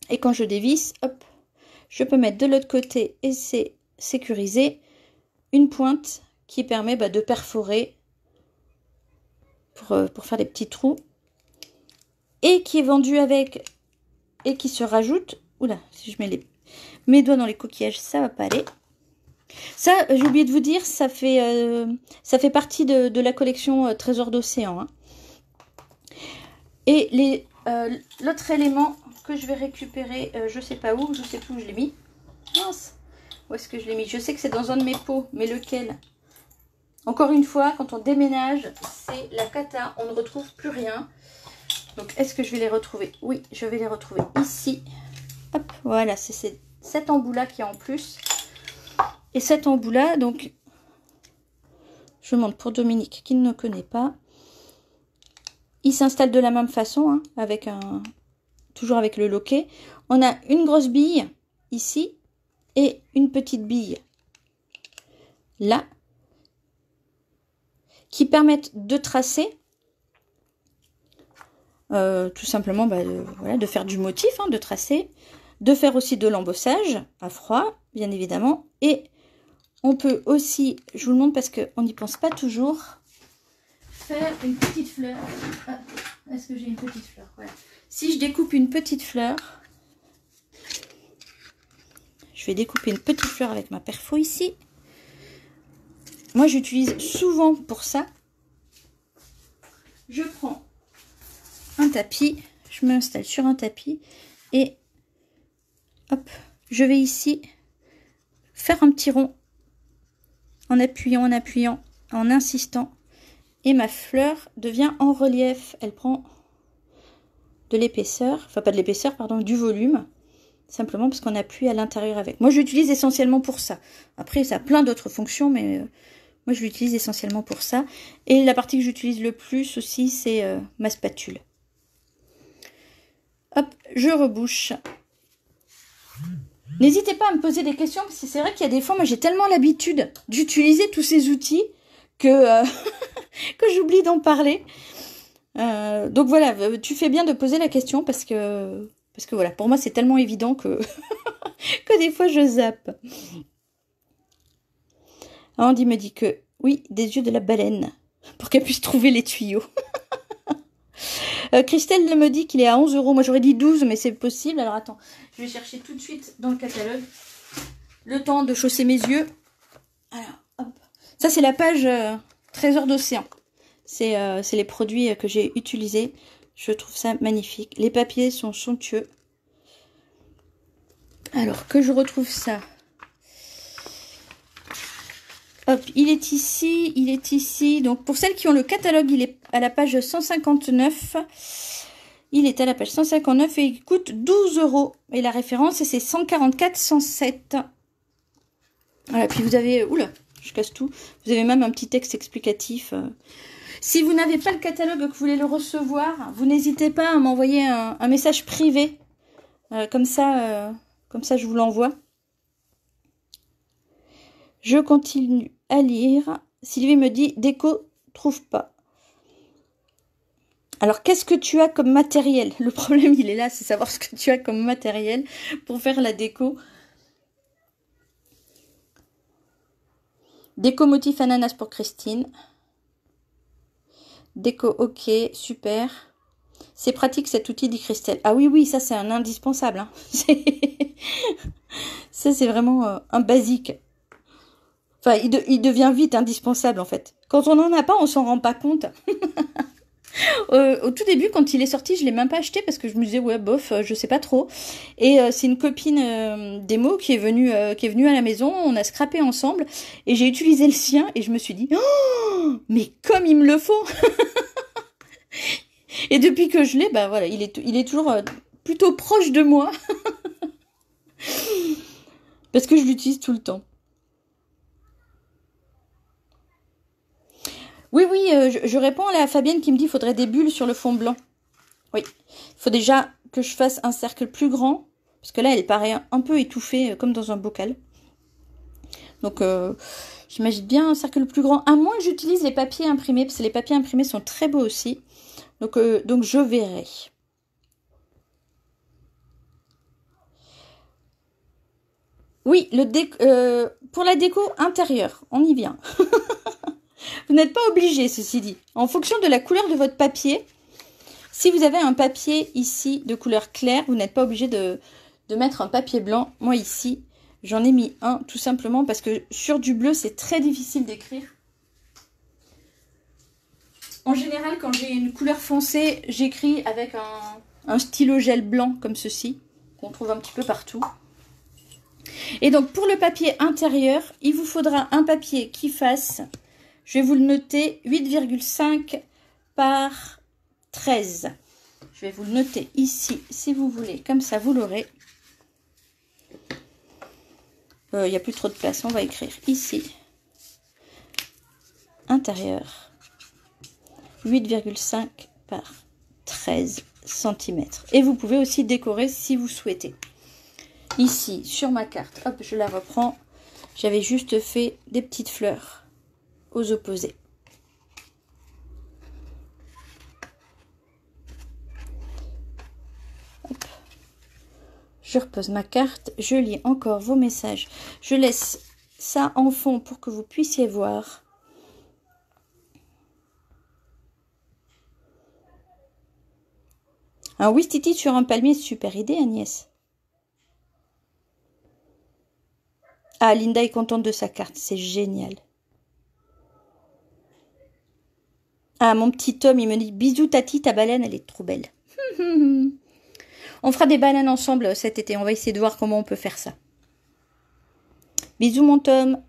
Et quand je dévisse, hop, je peux mettre de l'autre côté, et c'est sécurisé, une pointe qui permet de perforer pour faire des petits trous. Et qui est vendu avec, et qui se rajoute. Oula, si je mets mes doigts dans les coquillages, ça va pas aller. Ça, j'ai oublié de vous dire, ça fait partie de la collection Trésor d'Océan. Hein. Et l'autre élément que je vais récupérer, je sais pas où, je sais plus où je l'ai mis. Mince, où est-ce que je l'ai mis? Je sais que c'est dans un de mes pots, mais lequel? Encore une fois, quand on déménage, c'est la cata, on ne retrouve plus rien. Donc, est-ce que je vais les retrouver? Oui, je vais les retrouver ici. Hop, voilà, c'est cet embout-là qui est en plus. Et cet embout-là, donc, je montre pour Dominique qui ne connaît pas. Il s'installe de la même façon, hein, avec toujours avec le loquet. On a une grosse bille ici et une petite bille là qui permettent de tracer tout simplement voilà, de faire du motif, hein, de tracer, de faire aussi de l'embossage à froid, bien évidemment. Et on peut aussi, je vous le montre parce qu'on n'y pense pas toujours, faire une petite fleur. Ah, est-ce que j'ai une petite fleur? Voilà. Si je découpe une petite fleur, je vais découper une petite fleur avec ma perfo ici. Moi, j'utilise souvent pour ça. Je prends un tapis, je m'installe sur un tapis et hop, je vais ici faire un petit rond en appuyant, en insistant. Et ma fleur devient en relief. Elle prend de l'épaisseur, enfin pas de l'épaisseur, pardon, du volume. Simplement parce qu'on appuie à l'intérieur avec. Moi, je l'utilise essentiellement pour ça. Après, ça a plein d'autres fonctions, mais moi, je l'utilise essentiellement pour ça. Et la partie que j'utilise le plus aussi, c'est ma spatule. Hop, je rebouche. N'hésitez pas à me poser des questions, parce que c'est vrai qu'il y a des fois, moi, j'ai tellement l'habitude d'utiliser tous ces outils que, que j'oublie d'en parler. Donc voilà, tu fais bien de poser la question, parce que voilà, pour moi, c'est tellement évident que, que des fois, je zappe. Andy me dit que, oui, des yeux de la baleine, pour qu'elle puisse trouver les tuyaux. Christelle me dit qu'il est à 11 €. Moi, j'aurais dit 12, mais c'est possible. Alors, attends, je vais chercher tout de suite dans le catalogue. Le temps de chausser mes yeux. Alors, hop. Ça, c'est la page Trésor d'océan. C'est les produits que j'ai utilisés. Je trouve ça magnifique. Les papiers sont somptueux. Alors, que je retrouve ça. Hop, il est ici. Donc, pour celles qui ont le catalogue, il est à la page 159. Il est à la page 159 et il coûte 12 €. Et la référence, c'est 144,107. Voilà, puis vous avez... Oula, je casse tout. Vous avez même un petit texte explicatif. Si vous n'avez pas le catalogue, que vous voulez le recevoir, vous n'hésitez pas à m'envoyer un message privé. Comme ça, je vous l'envoie. Je continue à lire. Sylvie me dit, déco, trouve pas. Alors, qu'est-ce que tu as comme matériel? Le problème, il est là, c'est savoir ce que tu as comme matériel pour faire la déco. Déco motif ananas pour Christine. Déco, ok, super. C'est pratique cet outil, dit Christelle. Ah oui, ça c'est un indispensable. Hein. Ça c'est vraiment un basique. Enfin, il devient vite indispensable en fait. Quand on n'en a pas, on s'en rend pas compte. Au tout début, quand il est sorti, je l'ai même pas acheté parce que je me disais, ouais, bof, je sais pas trop. Et c'est une copine d'Emo qui est venue à la maison, on a scrappé ensemble, et j'ai utilisé le sien, et je me suis dit, oh, mais comme il me le faut. Et depuis que je l'ai, bah voilà, il est toujours plutôt proche de moi. Parce que je l'utilise tout le temps. Oui, je réponds à la Fabienne qui me dit qu'il faudrait des bulles sur le fond blanc. Oui, il faut déjà que je fasse un cercle plus grand, parce que là, elle paraît un peu étouffée, comme dans un bocal. Donc, j'imagine bien un cercle plus grand, à moins que j'utilise les papiers imprimés, parce que les papiers imprimés sont très beaux aussi. Donc je verrai. Oui, pour la déco intérieure, on y vient. Vous n'êtes pas obligé, ceci dit. En fonction de la couleur de votre papier, si vous avez un papier ici de couleur claire, vous n'êtes pas obligé de mettre un papier blanc. Moi ici, j'en ai mis un tout simplement parce que sur du bleu, c'est très difficile d'écrire. En général, quand j'ai une couleur foncée, j'écris avec un stylo gel blanc comme ceci, qu'on trouve un petit peu partout. Et donc, pour le papier intérieur, il vous faudra un papier qui fasse, je vais vous le noter, 8,5 par 13. Je vais vous le noter ici, si vous voulez, comme ça, vous l'aurez. Il n'y a plus trop de place, on va écrire ici. Intérieur. 8,5 par 13 cm. Et vous pouvez aussi décorer si vous souhaitez. Ici, sur ma carte, hop, je la reprends. J'avais juste fait des petites fleurs aux opposés. Je repose ma carte, je lis encore vos messages. Je laisse ça en fond pour que vous puissiez voir. Un Ouistiti sur un palmier, super idée Agnès. Ah, Linda est contente de sa carte, c'est génial. Ah, mon petit Tom, il me dit, bisous Tati, ta baleine, elle est trop belle. On fera des baleines ensemble cet été, on va essayer de voir comment on peut faire ça. Bisous mon Tom.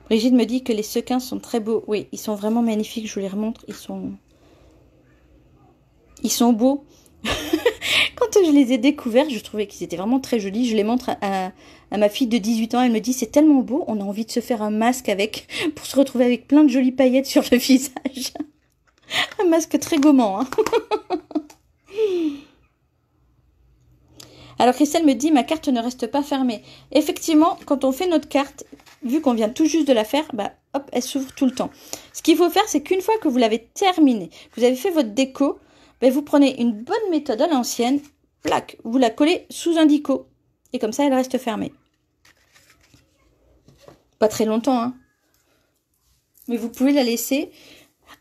Brigitte me dit que les sequins sont très beaux. Oui, ils sont vraiment magnifiques, je vous les remontre, ils sont beaux. Quand je les ai découverts, je trouvais qu'ils étaient vraiment très jolis. Je les montre à ma fille de 18 ans. Elle me dit, c'est tellement beau, on a envie de se faire un masque avec, pour se retrouver avec plein de jolies paillettes sur le visage. Un masque très gommant. Hein. Alors Christelle me dit, ma carte ne reste pas fermée. Effectivement, quand on fait notre carte, vu qu'on vient tout juste de la faire, bah, hop, elle s'ouvre tout le temps. Ce qu'il faut faire, c'est qu'une fois que vous l'avez terminée, que vous avez fait votre déco, bah, vous prenez une bonne méthode à l'ancienne, plaque, vous la collez sous un dico. Et comme ça, elle reste fermée. Pas très longtemps, hein. Mais vous pouvez la laisser.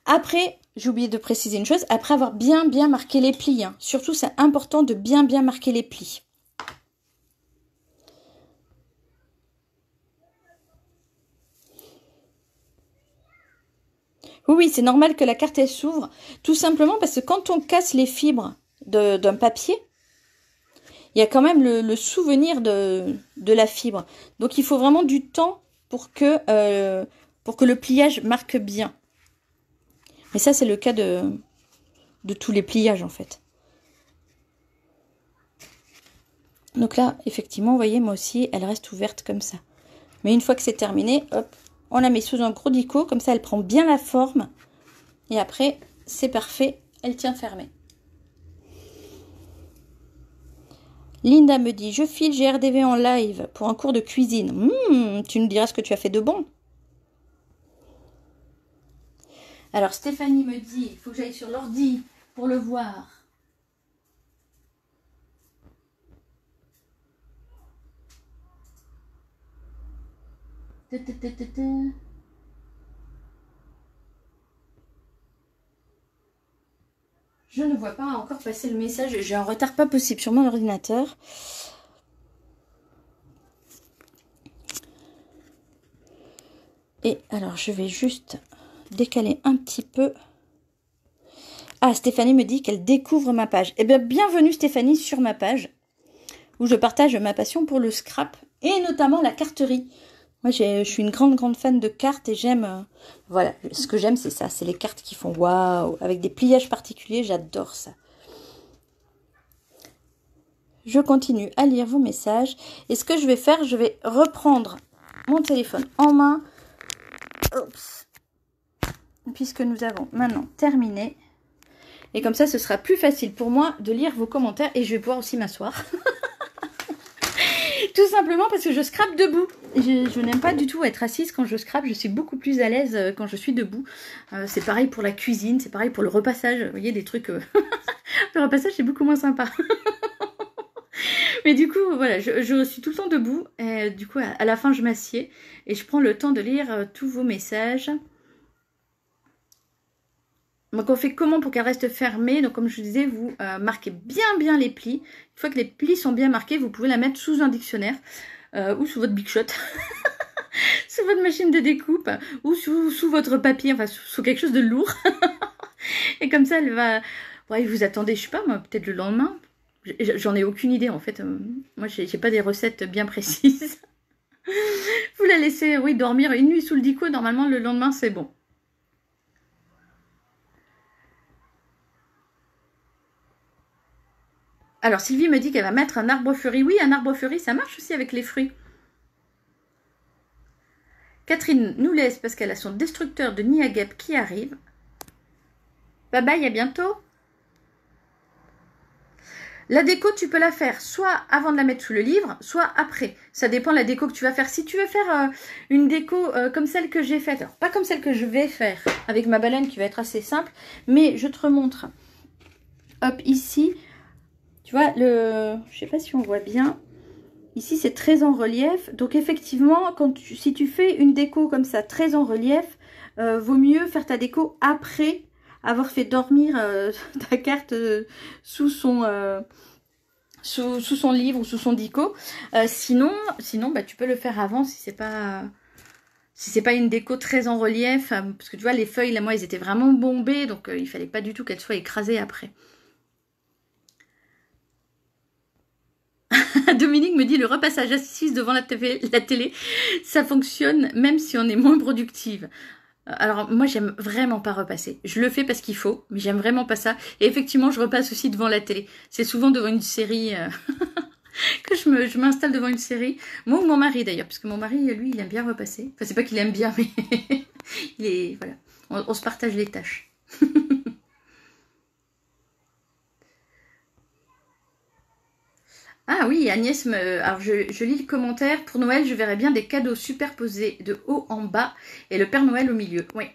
Après, j'ai oublié de préciser une chose, après avoir bien marqué les plis. Hein. Surtout, c'est important de bien marquer les plis. Oui, c'est normal que la carte, elle s'ouvre. Tout simplement parce que quand on casse les fibres d'un papier, il y a quand même le souvenir de la fibre. Donc, il faut vraiment du temps pour que le pliage marque bien. Mais ça, c'est le cas de tous les pliages, en fait. Donc là, effectivement, vous voyez, moi aussi, elle reste ouverte comme ça. Mais une fois que c'est terminé, hop, on la met sous un gros dico. Comme ça, elle prend bien la forme. Et après, c'est parfait. Elle tient fermée. Linda me dit, je file GRDV en live pour un cours de cuisine. Tu nous diras ce que tu as fait de bon. Alors, Stéphanie me dit, il faut que j'aille sur l'ordi pour le voir. Je ne vois pas encore passer le message. J'ai un retard pas possible sur mon ordinateur. Et alors, je vais juste décaler un petit peu. Ah, Stéphanie me dit qu'elle découvre ma page. Eh bien, bienvenue Stéphanie sur ma page, où je partage ma passion pour le scrap, et notamment la carterie. Moi, je suis une grande fan de cartes, et j'aime... voilà, ce que j'aime, c'est ça. C'est les cartes qui font waouh, avec des pliages particuliers, j'adore ça. Je continue à lire vos messages, et ce que je vais faire, je vais reprendre mon téléphone en main. Oups. Puisque nous avons maintenant terminé. Et comme ça, ce sera plus facile pour moi de lire vos commentaires. Et je vais pouvoir aussi m'asseoir. Tout simplement parce que je scrape debout. Je n'aime pas du tout être assise quand je scrape. Je suis beaucoup plus à l'aise quand je suis debout. C'est pareil pour la cuisine. C'est pareil pour le repassage. Vous voyez, des trucs... le repassage, c'est beaucoup moins sympa. Mais du coup, voilà, je suis tout le temps debout. Et du coup, à la fin, je m'assieds. Et je prends le temps de lire tous vos messages. Donc on fait comment pour qu'elle reste fermée? Donc comme je vous disais, vous marquez bien les plis. Une fois que les plis sont bien marqués, vous pouvez la mettre sous un dictionnaire ou sous votre Big Shot, sous votre machine de découpe ou sous votre papier, enfin sous quelque chose de lourd. Et comme ça, elle va... Ouais, vous attendez, je sais pas moi, peut-être le lendemain. J'en ai aucune idée en fait. Moi, j'ai pas des recettes bien précises. Vous la laissez, oui, dormir une nuit sous le dico. Normalement, le lendemain, c'est bon. Alors, Sylvie me dit qu'elle va mettre un arbre fleuri. Oui, un arbre fleuri, ça marche aussi avec les fruits. Catherine nous laisse parce qu'elle a son destructeur de nid à guêpes qui arrive. Bye bye, à bientôt. La déco, tu peux la faire soit avant de la mettre sous le livre, soit après. Ça dépend de la déco que tu vas faire. Si tu veux faire une déco comme celle que j'ai faite, alors pas comme celle que je vais faire avec ma baleine qui va être assez simple, mais je te remontre. Hop, ici... Tu vois, je sais pas si on voit bien. Ici, c'est très en relief. Donc, effectivement, si tu fais une déco comme ça, très en relief, vaut mieux faire ta déco après avoir fait dormir ta carte sous son livre ou sous son dico. Sinon bah, tu peux le faire avant si c'est pas une déco très en relief. Parce que tu vois, les feuilles, là, moi, elles étaient vraiment bombées. Donc, il fallait pas du tout qu'elles soient écrasées après. Dominique me dit le repassage assise devant la télé, ça fonctionne même si on est moins productive. Alors moi j'aime vraiment pas repasser. Je le fais parce qu'il faut, mais j'aime vraiment pas ça. Et effectivement je repasse aussi devant la télé. C'est souvent devant une série que je m'installe devant une série. Moi ou mon mari d'ailleurs, parce que mon mari lui il aime bien repasser. Enfin c'est pas qu'il aime bien, mais il est voilà. On se partage les tâches. Ah oui, Agnès, alors je lis le commentaire. Pour Noël, je verrais bien des cadeaux superposés de haut en bas et le Père Noël au milieu. Oui.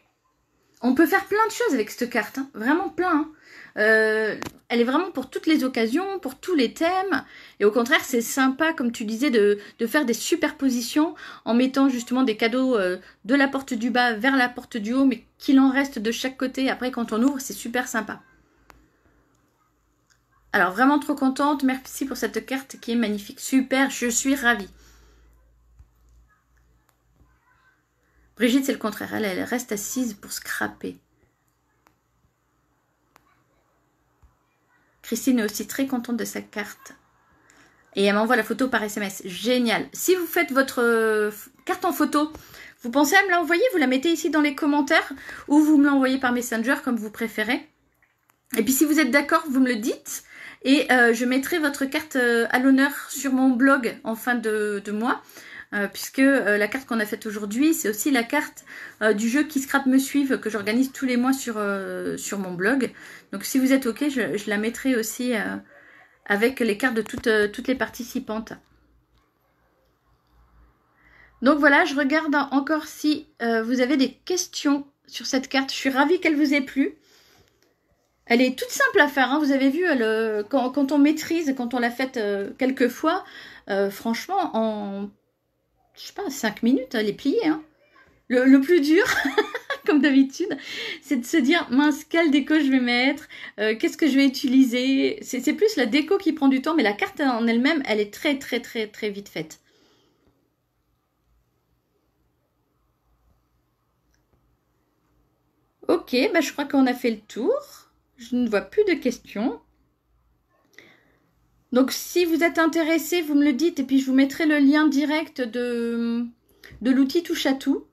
On peut faire plein de choses avec cette carte, hein. Vraiment plein. Hein. Elle est vraiment pour toutes les occasions, pour tous les thèmes. Et au contraire, c'est sympa, comme tu disais, de faire des superpositions en mettant justement des cadeaux de la porte du bas vers la porte du haut, mais qu'il en reste de chaque côté. Après, quand on ouvre, c'est super sympa. Alors, vraiment trop contente. Merci pour cette carte qui est magnifique. Super, je suis ravie. Brigitte, c'est le contraire. Elle reste assise pour scraper. Christine est aussi très contente de sa carte. Et elle m'envoie la photo par SMS. Génial. Si vous faites votre carte en photo, vous pensez à me l'envoyer, vous la mettez ici dans les commentaires ou vous me l'envoyez par Messenger comme vous préférez. Et puis si vous êtes d'accord, vous me le dites. Et je mettrai votre carte à l'honneur sur mon blog en fin de mois. Puisque la carte qu'on a faite aujourd'hui, c'est aussi la carte du jeu Qui Scrap me suive que j'organise tous les mois sur mon blog. Donc si vous êtes ok, je la mettrai aussi avec les cartes de toutes les participantes. Donc voilà, je regarde encore si vous avez des questions sur cette carte. Je suis ravie qu'elle vous ait plu. Elle est toute simple à faire, hein. Vous avez vu, quand on maîtrise, quand on l'a faite quelques fois, franchement, en, je sais pas, 5 minutes, elle est pliée. Hein. Le plus dur, comme d'habitude, c'est de se dire, mince, quelle déco je vais mettre, qu'est-ce que je vais utiliser. C'est plus la déco qui prend du temps, mais la carte en elle-même, elle est très, très, très, très vite faite. Ok, bah je crois qu'on a fait le tour. Je ne vois plus de questions. Donc, si vous êtes intéressé, vous me le dites et puis je vous mettrai le lien direct de l'outil Touche à tout.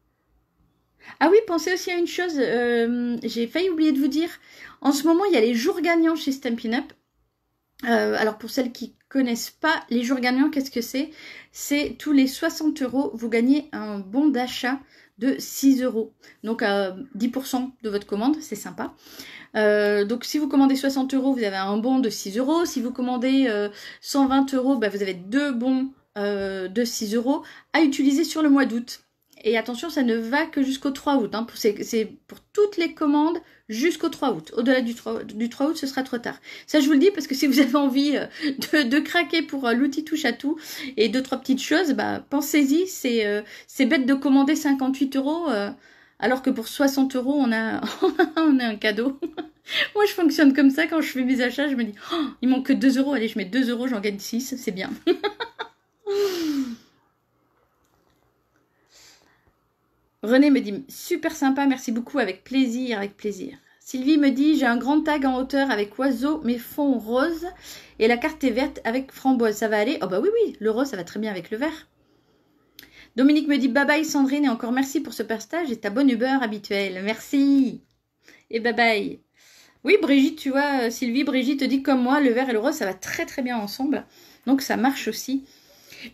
Ah oui, pensez aussi à une chose, j'ai failli oublier de vous dire. En ce moment, il y a les jours gagnants chez Stampin' Up. Alors, pour celles qui connaissent pas, les jours gagnants, qu'est-ce que c'est? C'est tous les 60 €, vous gagnez un bon d'achat de 6 €. Donc, 10% de votre commande, c'est sympa. Donc si vous commandez 60 €, vous avez un bon de 6 €. Si vous commandez 120 €, bah, vous avez 2 bons de 6 € à utiliser sur le mois d'août. Et attention, ça ne va que jusqu'au 3 août. Hein. C'est pour toutes les commandes jusqu'au 3 août. Au-delà du 3 août, ce sera trop tard. Ça, je vous le dis parce que si vous avez envie de craquer pour l'outil Touche à tout et 2-3 petites choses, bah, pensez-y. C'est bête de commander 58 €. Alors que pour 60 €, on a un cadeau. Moi, je fonctionne comme ça quand je fais mes achats. Je me dis, oh, il manque que 2 €. Allez, je mets 2 €, j'en gagne 6. C'est bien. René me dit, super sympa, merci beaucoup, avec plaisir, avec plaisir. Sylvie me dit, j'ai un grand tag en hauteur avec oiseau, mais fond rose. Et la carte est verte avec framboise. Ça va aller? Oh bah oui, oui, le rose, ça va très bien avec le vert. Dominique me dit, bye bye Sandrine, et encore merci pour ce partage et ta bonne humeur habituelle. Merci. Et bye bye. Oui, Brigitte, tu vois, Sylvie, Brigitte te dit comme moi, le vert et le rose, ça va très très bien ensemble. Donc ça marche aussi.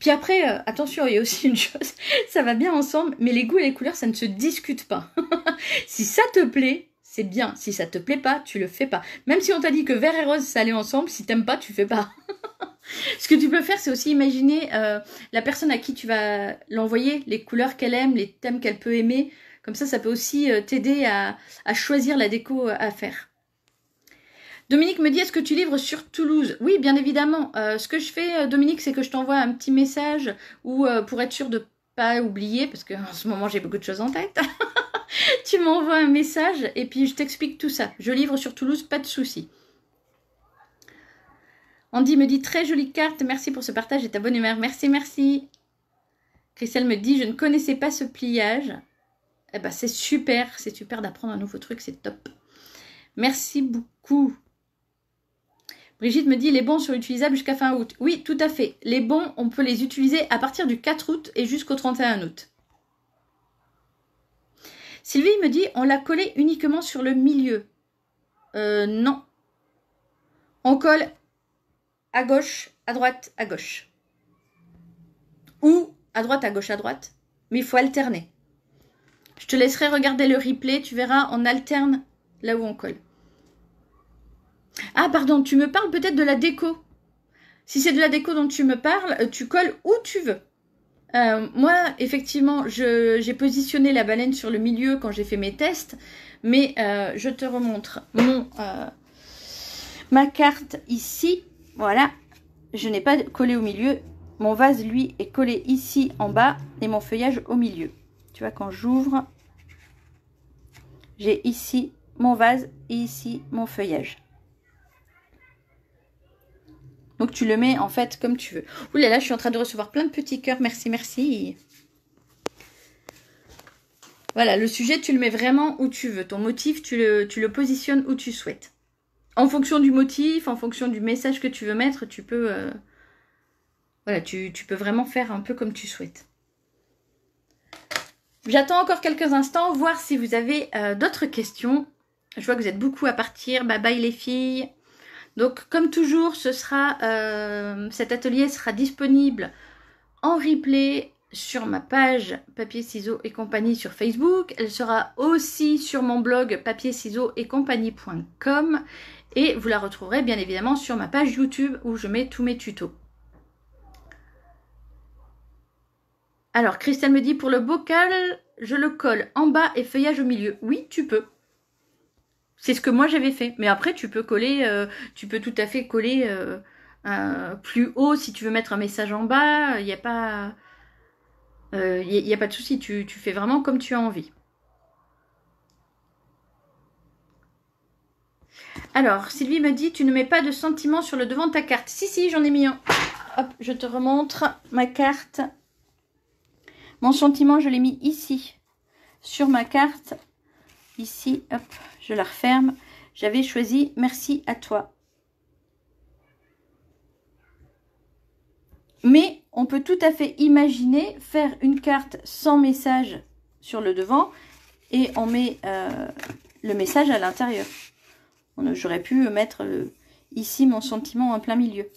Puis après, attention, il y a aussi une chose, ça va bien ensemble, mais les goûts et les couleurs, ça ne se discute pas. Si ça te plaît, c'est bien. Si ça te plaît pas, tu le fais pas. Même si on t'a dit que vert et rose, ça allait ensemble, si t'aimes pas, tu fais pas. Ce que tu peux faire, c'est aussi imaginer la personne à qui tu vas l'envoyer, les couleurs qu'elle aime, les thèmes qu'elle peut aimer. Comme ça peut aussi t'aider à choisir la déco à faire. Dominique me dit, est-ce que tu livres sur Toulouse? Oui, bien évidemment. Ce que je fais, Dominique, c'est que je t'envoie un petit message ou pour être sûr de pas oublier, parce qu'en ce moment, j'ai beaucoup de choses en tête. Tu m'envoies un message et puis je t'explique tout ça. Je livre sur Toulouse, pas de souci. Andy me dit, très jolie carte, merci pour ce partage et ta bonne humeur. Merci, merci. Christelle me dit, je ne connaissais pas ce pliage. Eh ben, c'est super d'apprendre un nouveau truc, c'est top. Merci beaucoup. Brigitte me dit, les bons sont utilisables jusqu'à fin août. Oui, tout à fait. Les bons, on peut les utiliser à partir du 4 août et jusqu'au 31 août. Sylvie me dit, on l'a collé uniquement sur le milieu. Non. On colle à gauche, à droite, à gauche. Ou à droite, à gauche, à droite. Mais il faut alterner. Je te laisserai regarder le replay. Tu verras, on alterne là où on colle. Ah, pardon, tu me parles peut-être de la déco. Si c'est de la déco dont tu me parles, tu colles où tu veux. Moi, effectivement, j'ai positionné la baleine sur le milieu quand j'ai fait mes tests. Mais je te remontre ma carte ici. Voilà. Je n'ai pas collé au milieu. Mon vase, lui, est collé ici en bas et mon feuillage au milieu. Tu vois, quand j'ouvre, j'ai ici mon vase et ici mon feuillage. Donc, tu le mets en fait comme tu veux. Ouh là là, je suis en train de recevoir plein de petits cœurs. Merci, merci. Voilà, le sujet, tu le mets vraiment où tu veux. Ton motif, tu le positionnes où tu souhaites. En fonction du motif, en fonction du message que tu veux mettre, tu peux... voilà, tu peux vraiment faire un peu comme tu souhaites. J'attends encore quelques instants, voir si vous avez d'autres questions. Je vois que vous êtes beaucoup à partir. Bye bye les filles. Donc, comme toujours, cet atelier sera disponible en replay sur ma page Papier, Ciseaux et Compagnie sur Facebook. Elle sera aussi sur mon blog papierciseauxetcompagnie.com et vous la retrouverez bien évidemment sur ma page YouTube où je mets tous mes tutos. Alors, Christelle me dit, pour le bocal, je le colle en bas et feuillage au milieu. Oui, tu peux. C'est ce que moi j'avais fait. Mais après, tu peux coller, tu peux tout à fait coller plus haut si tu veux mettre un message en bas. Il n'y a pas, y a pas de souci. Tu fais vraiment comme tu as envie. Alors, Sylvie me dit, tu ne mets pas de sentiment sur le devant de ta carte. Si, si, j'en ai mis un. Hop, je te remontre ma carte. Mon sentiment, je l'ai mis ici, sur ma carte. Ici, hop, je la referme. J'avais choisi « Merci à toi ». Mais on peut tout à fait imaginer faire une carte sans message sur le devant et on met le message à l'intérieur. J'aurais pu mettre ici mon sentiment en plein milieu.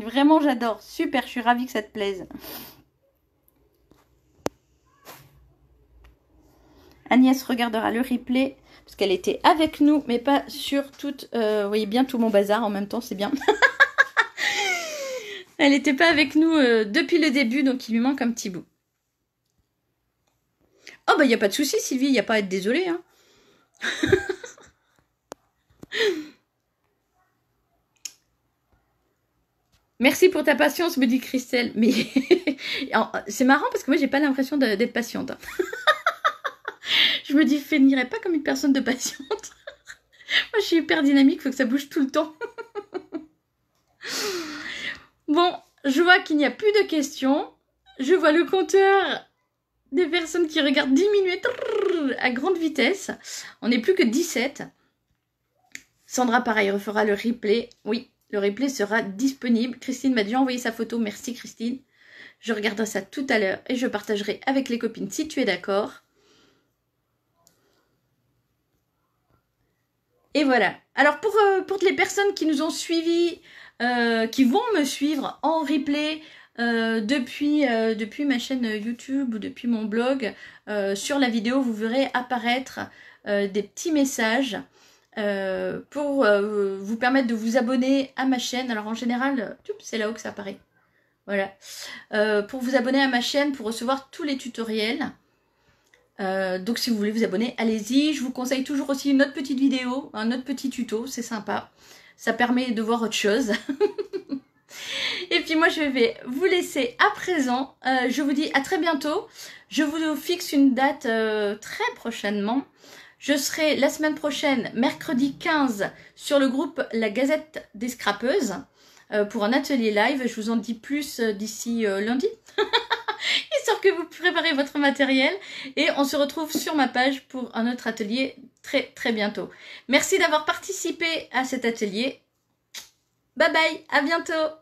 Vraiment, j'adore. Super, je suis ravie que ça te plaise. Agnès regardera le replay parce qu'elle était avec nous, mais pas sur toute... vous voyez bien tout mon bazar en même temps, c'est bien. Elle n'était pas avec nous depuis le début, donc il lui manque un petit bout. Oh, bah, il n'y a pas de souci, Sylvie, il n'y a pas à être désolée. Hein. Merci pour ta patience, me dit Christelle. Mais c'est marrant parce que moi, j'ai pas l'impression d'être patiente. Je me définirais pas comme une personne de patiente. Moi, je suis hyper dynamique, il faut que ça bouge tout le temps. Bon, je vois qu'il n'y a plus de questions. Je vois le compteur des personnes qui regardent diminuer à grande vitesse. On n'est plus que 17. Sandra, pareil, refera le replay. Oui, le replay sera disponible. Christine m'a déjà envoyé sa photo. Merci, Christine. Je regarderai ça tout à l'heure et je partagerai avec les copines si tu es d'accord. Et voilà. Alors, pour les personnes qui nous ont suivis, qui vont me suivre en replay depuis ma chaîne YouTube ou depuis mon blog, sur la vidéo, vous verrez apparaître des petits messages pour vous permettre de vous abonner à ma chaîne. Alors, en général, c'est là-haut que ça apparaît. Voilà. Pour vous abonner à ma chaîne, pour recevoir tous les tutoriels. Donc si vous voulez vous abonner, allez-y. Je vous conseille toujours aussi une autre petite vidéo, un autre petit tuto, c'est sympa. Ça permet de voir autre chose. Et puis moi je vais vous laisser à présent. Je vous dis à très bientôt. Je vous fixe une date très prochainement. Je serai la semaine prochaine, mercredi 15, sur le groupe La Gazette des Scrapeuses pour un atelier live. Je vous en dis plus d'ici lundi. Histoire que vous préparez votre matériel. Et on se retrouve sur ma page pour un autre atelier très bientôt. Merci d'avoir participé à cet atelier. Bye bye, à bientôt.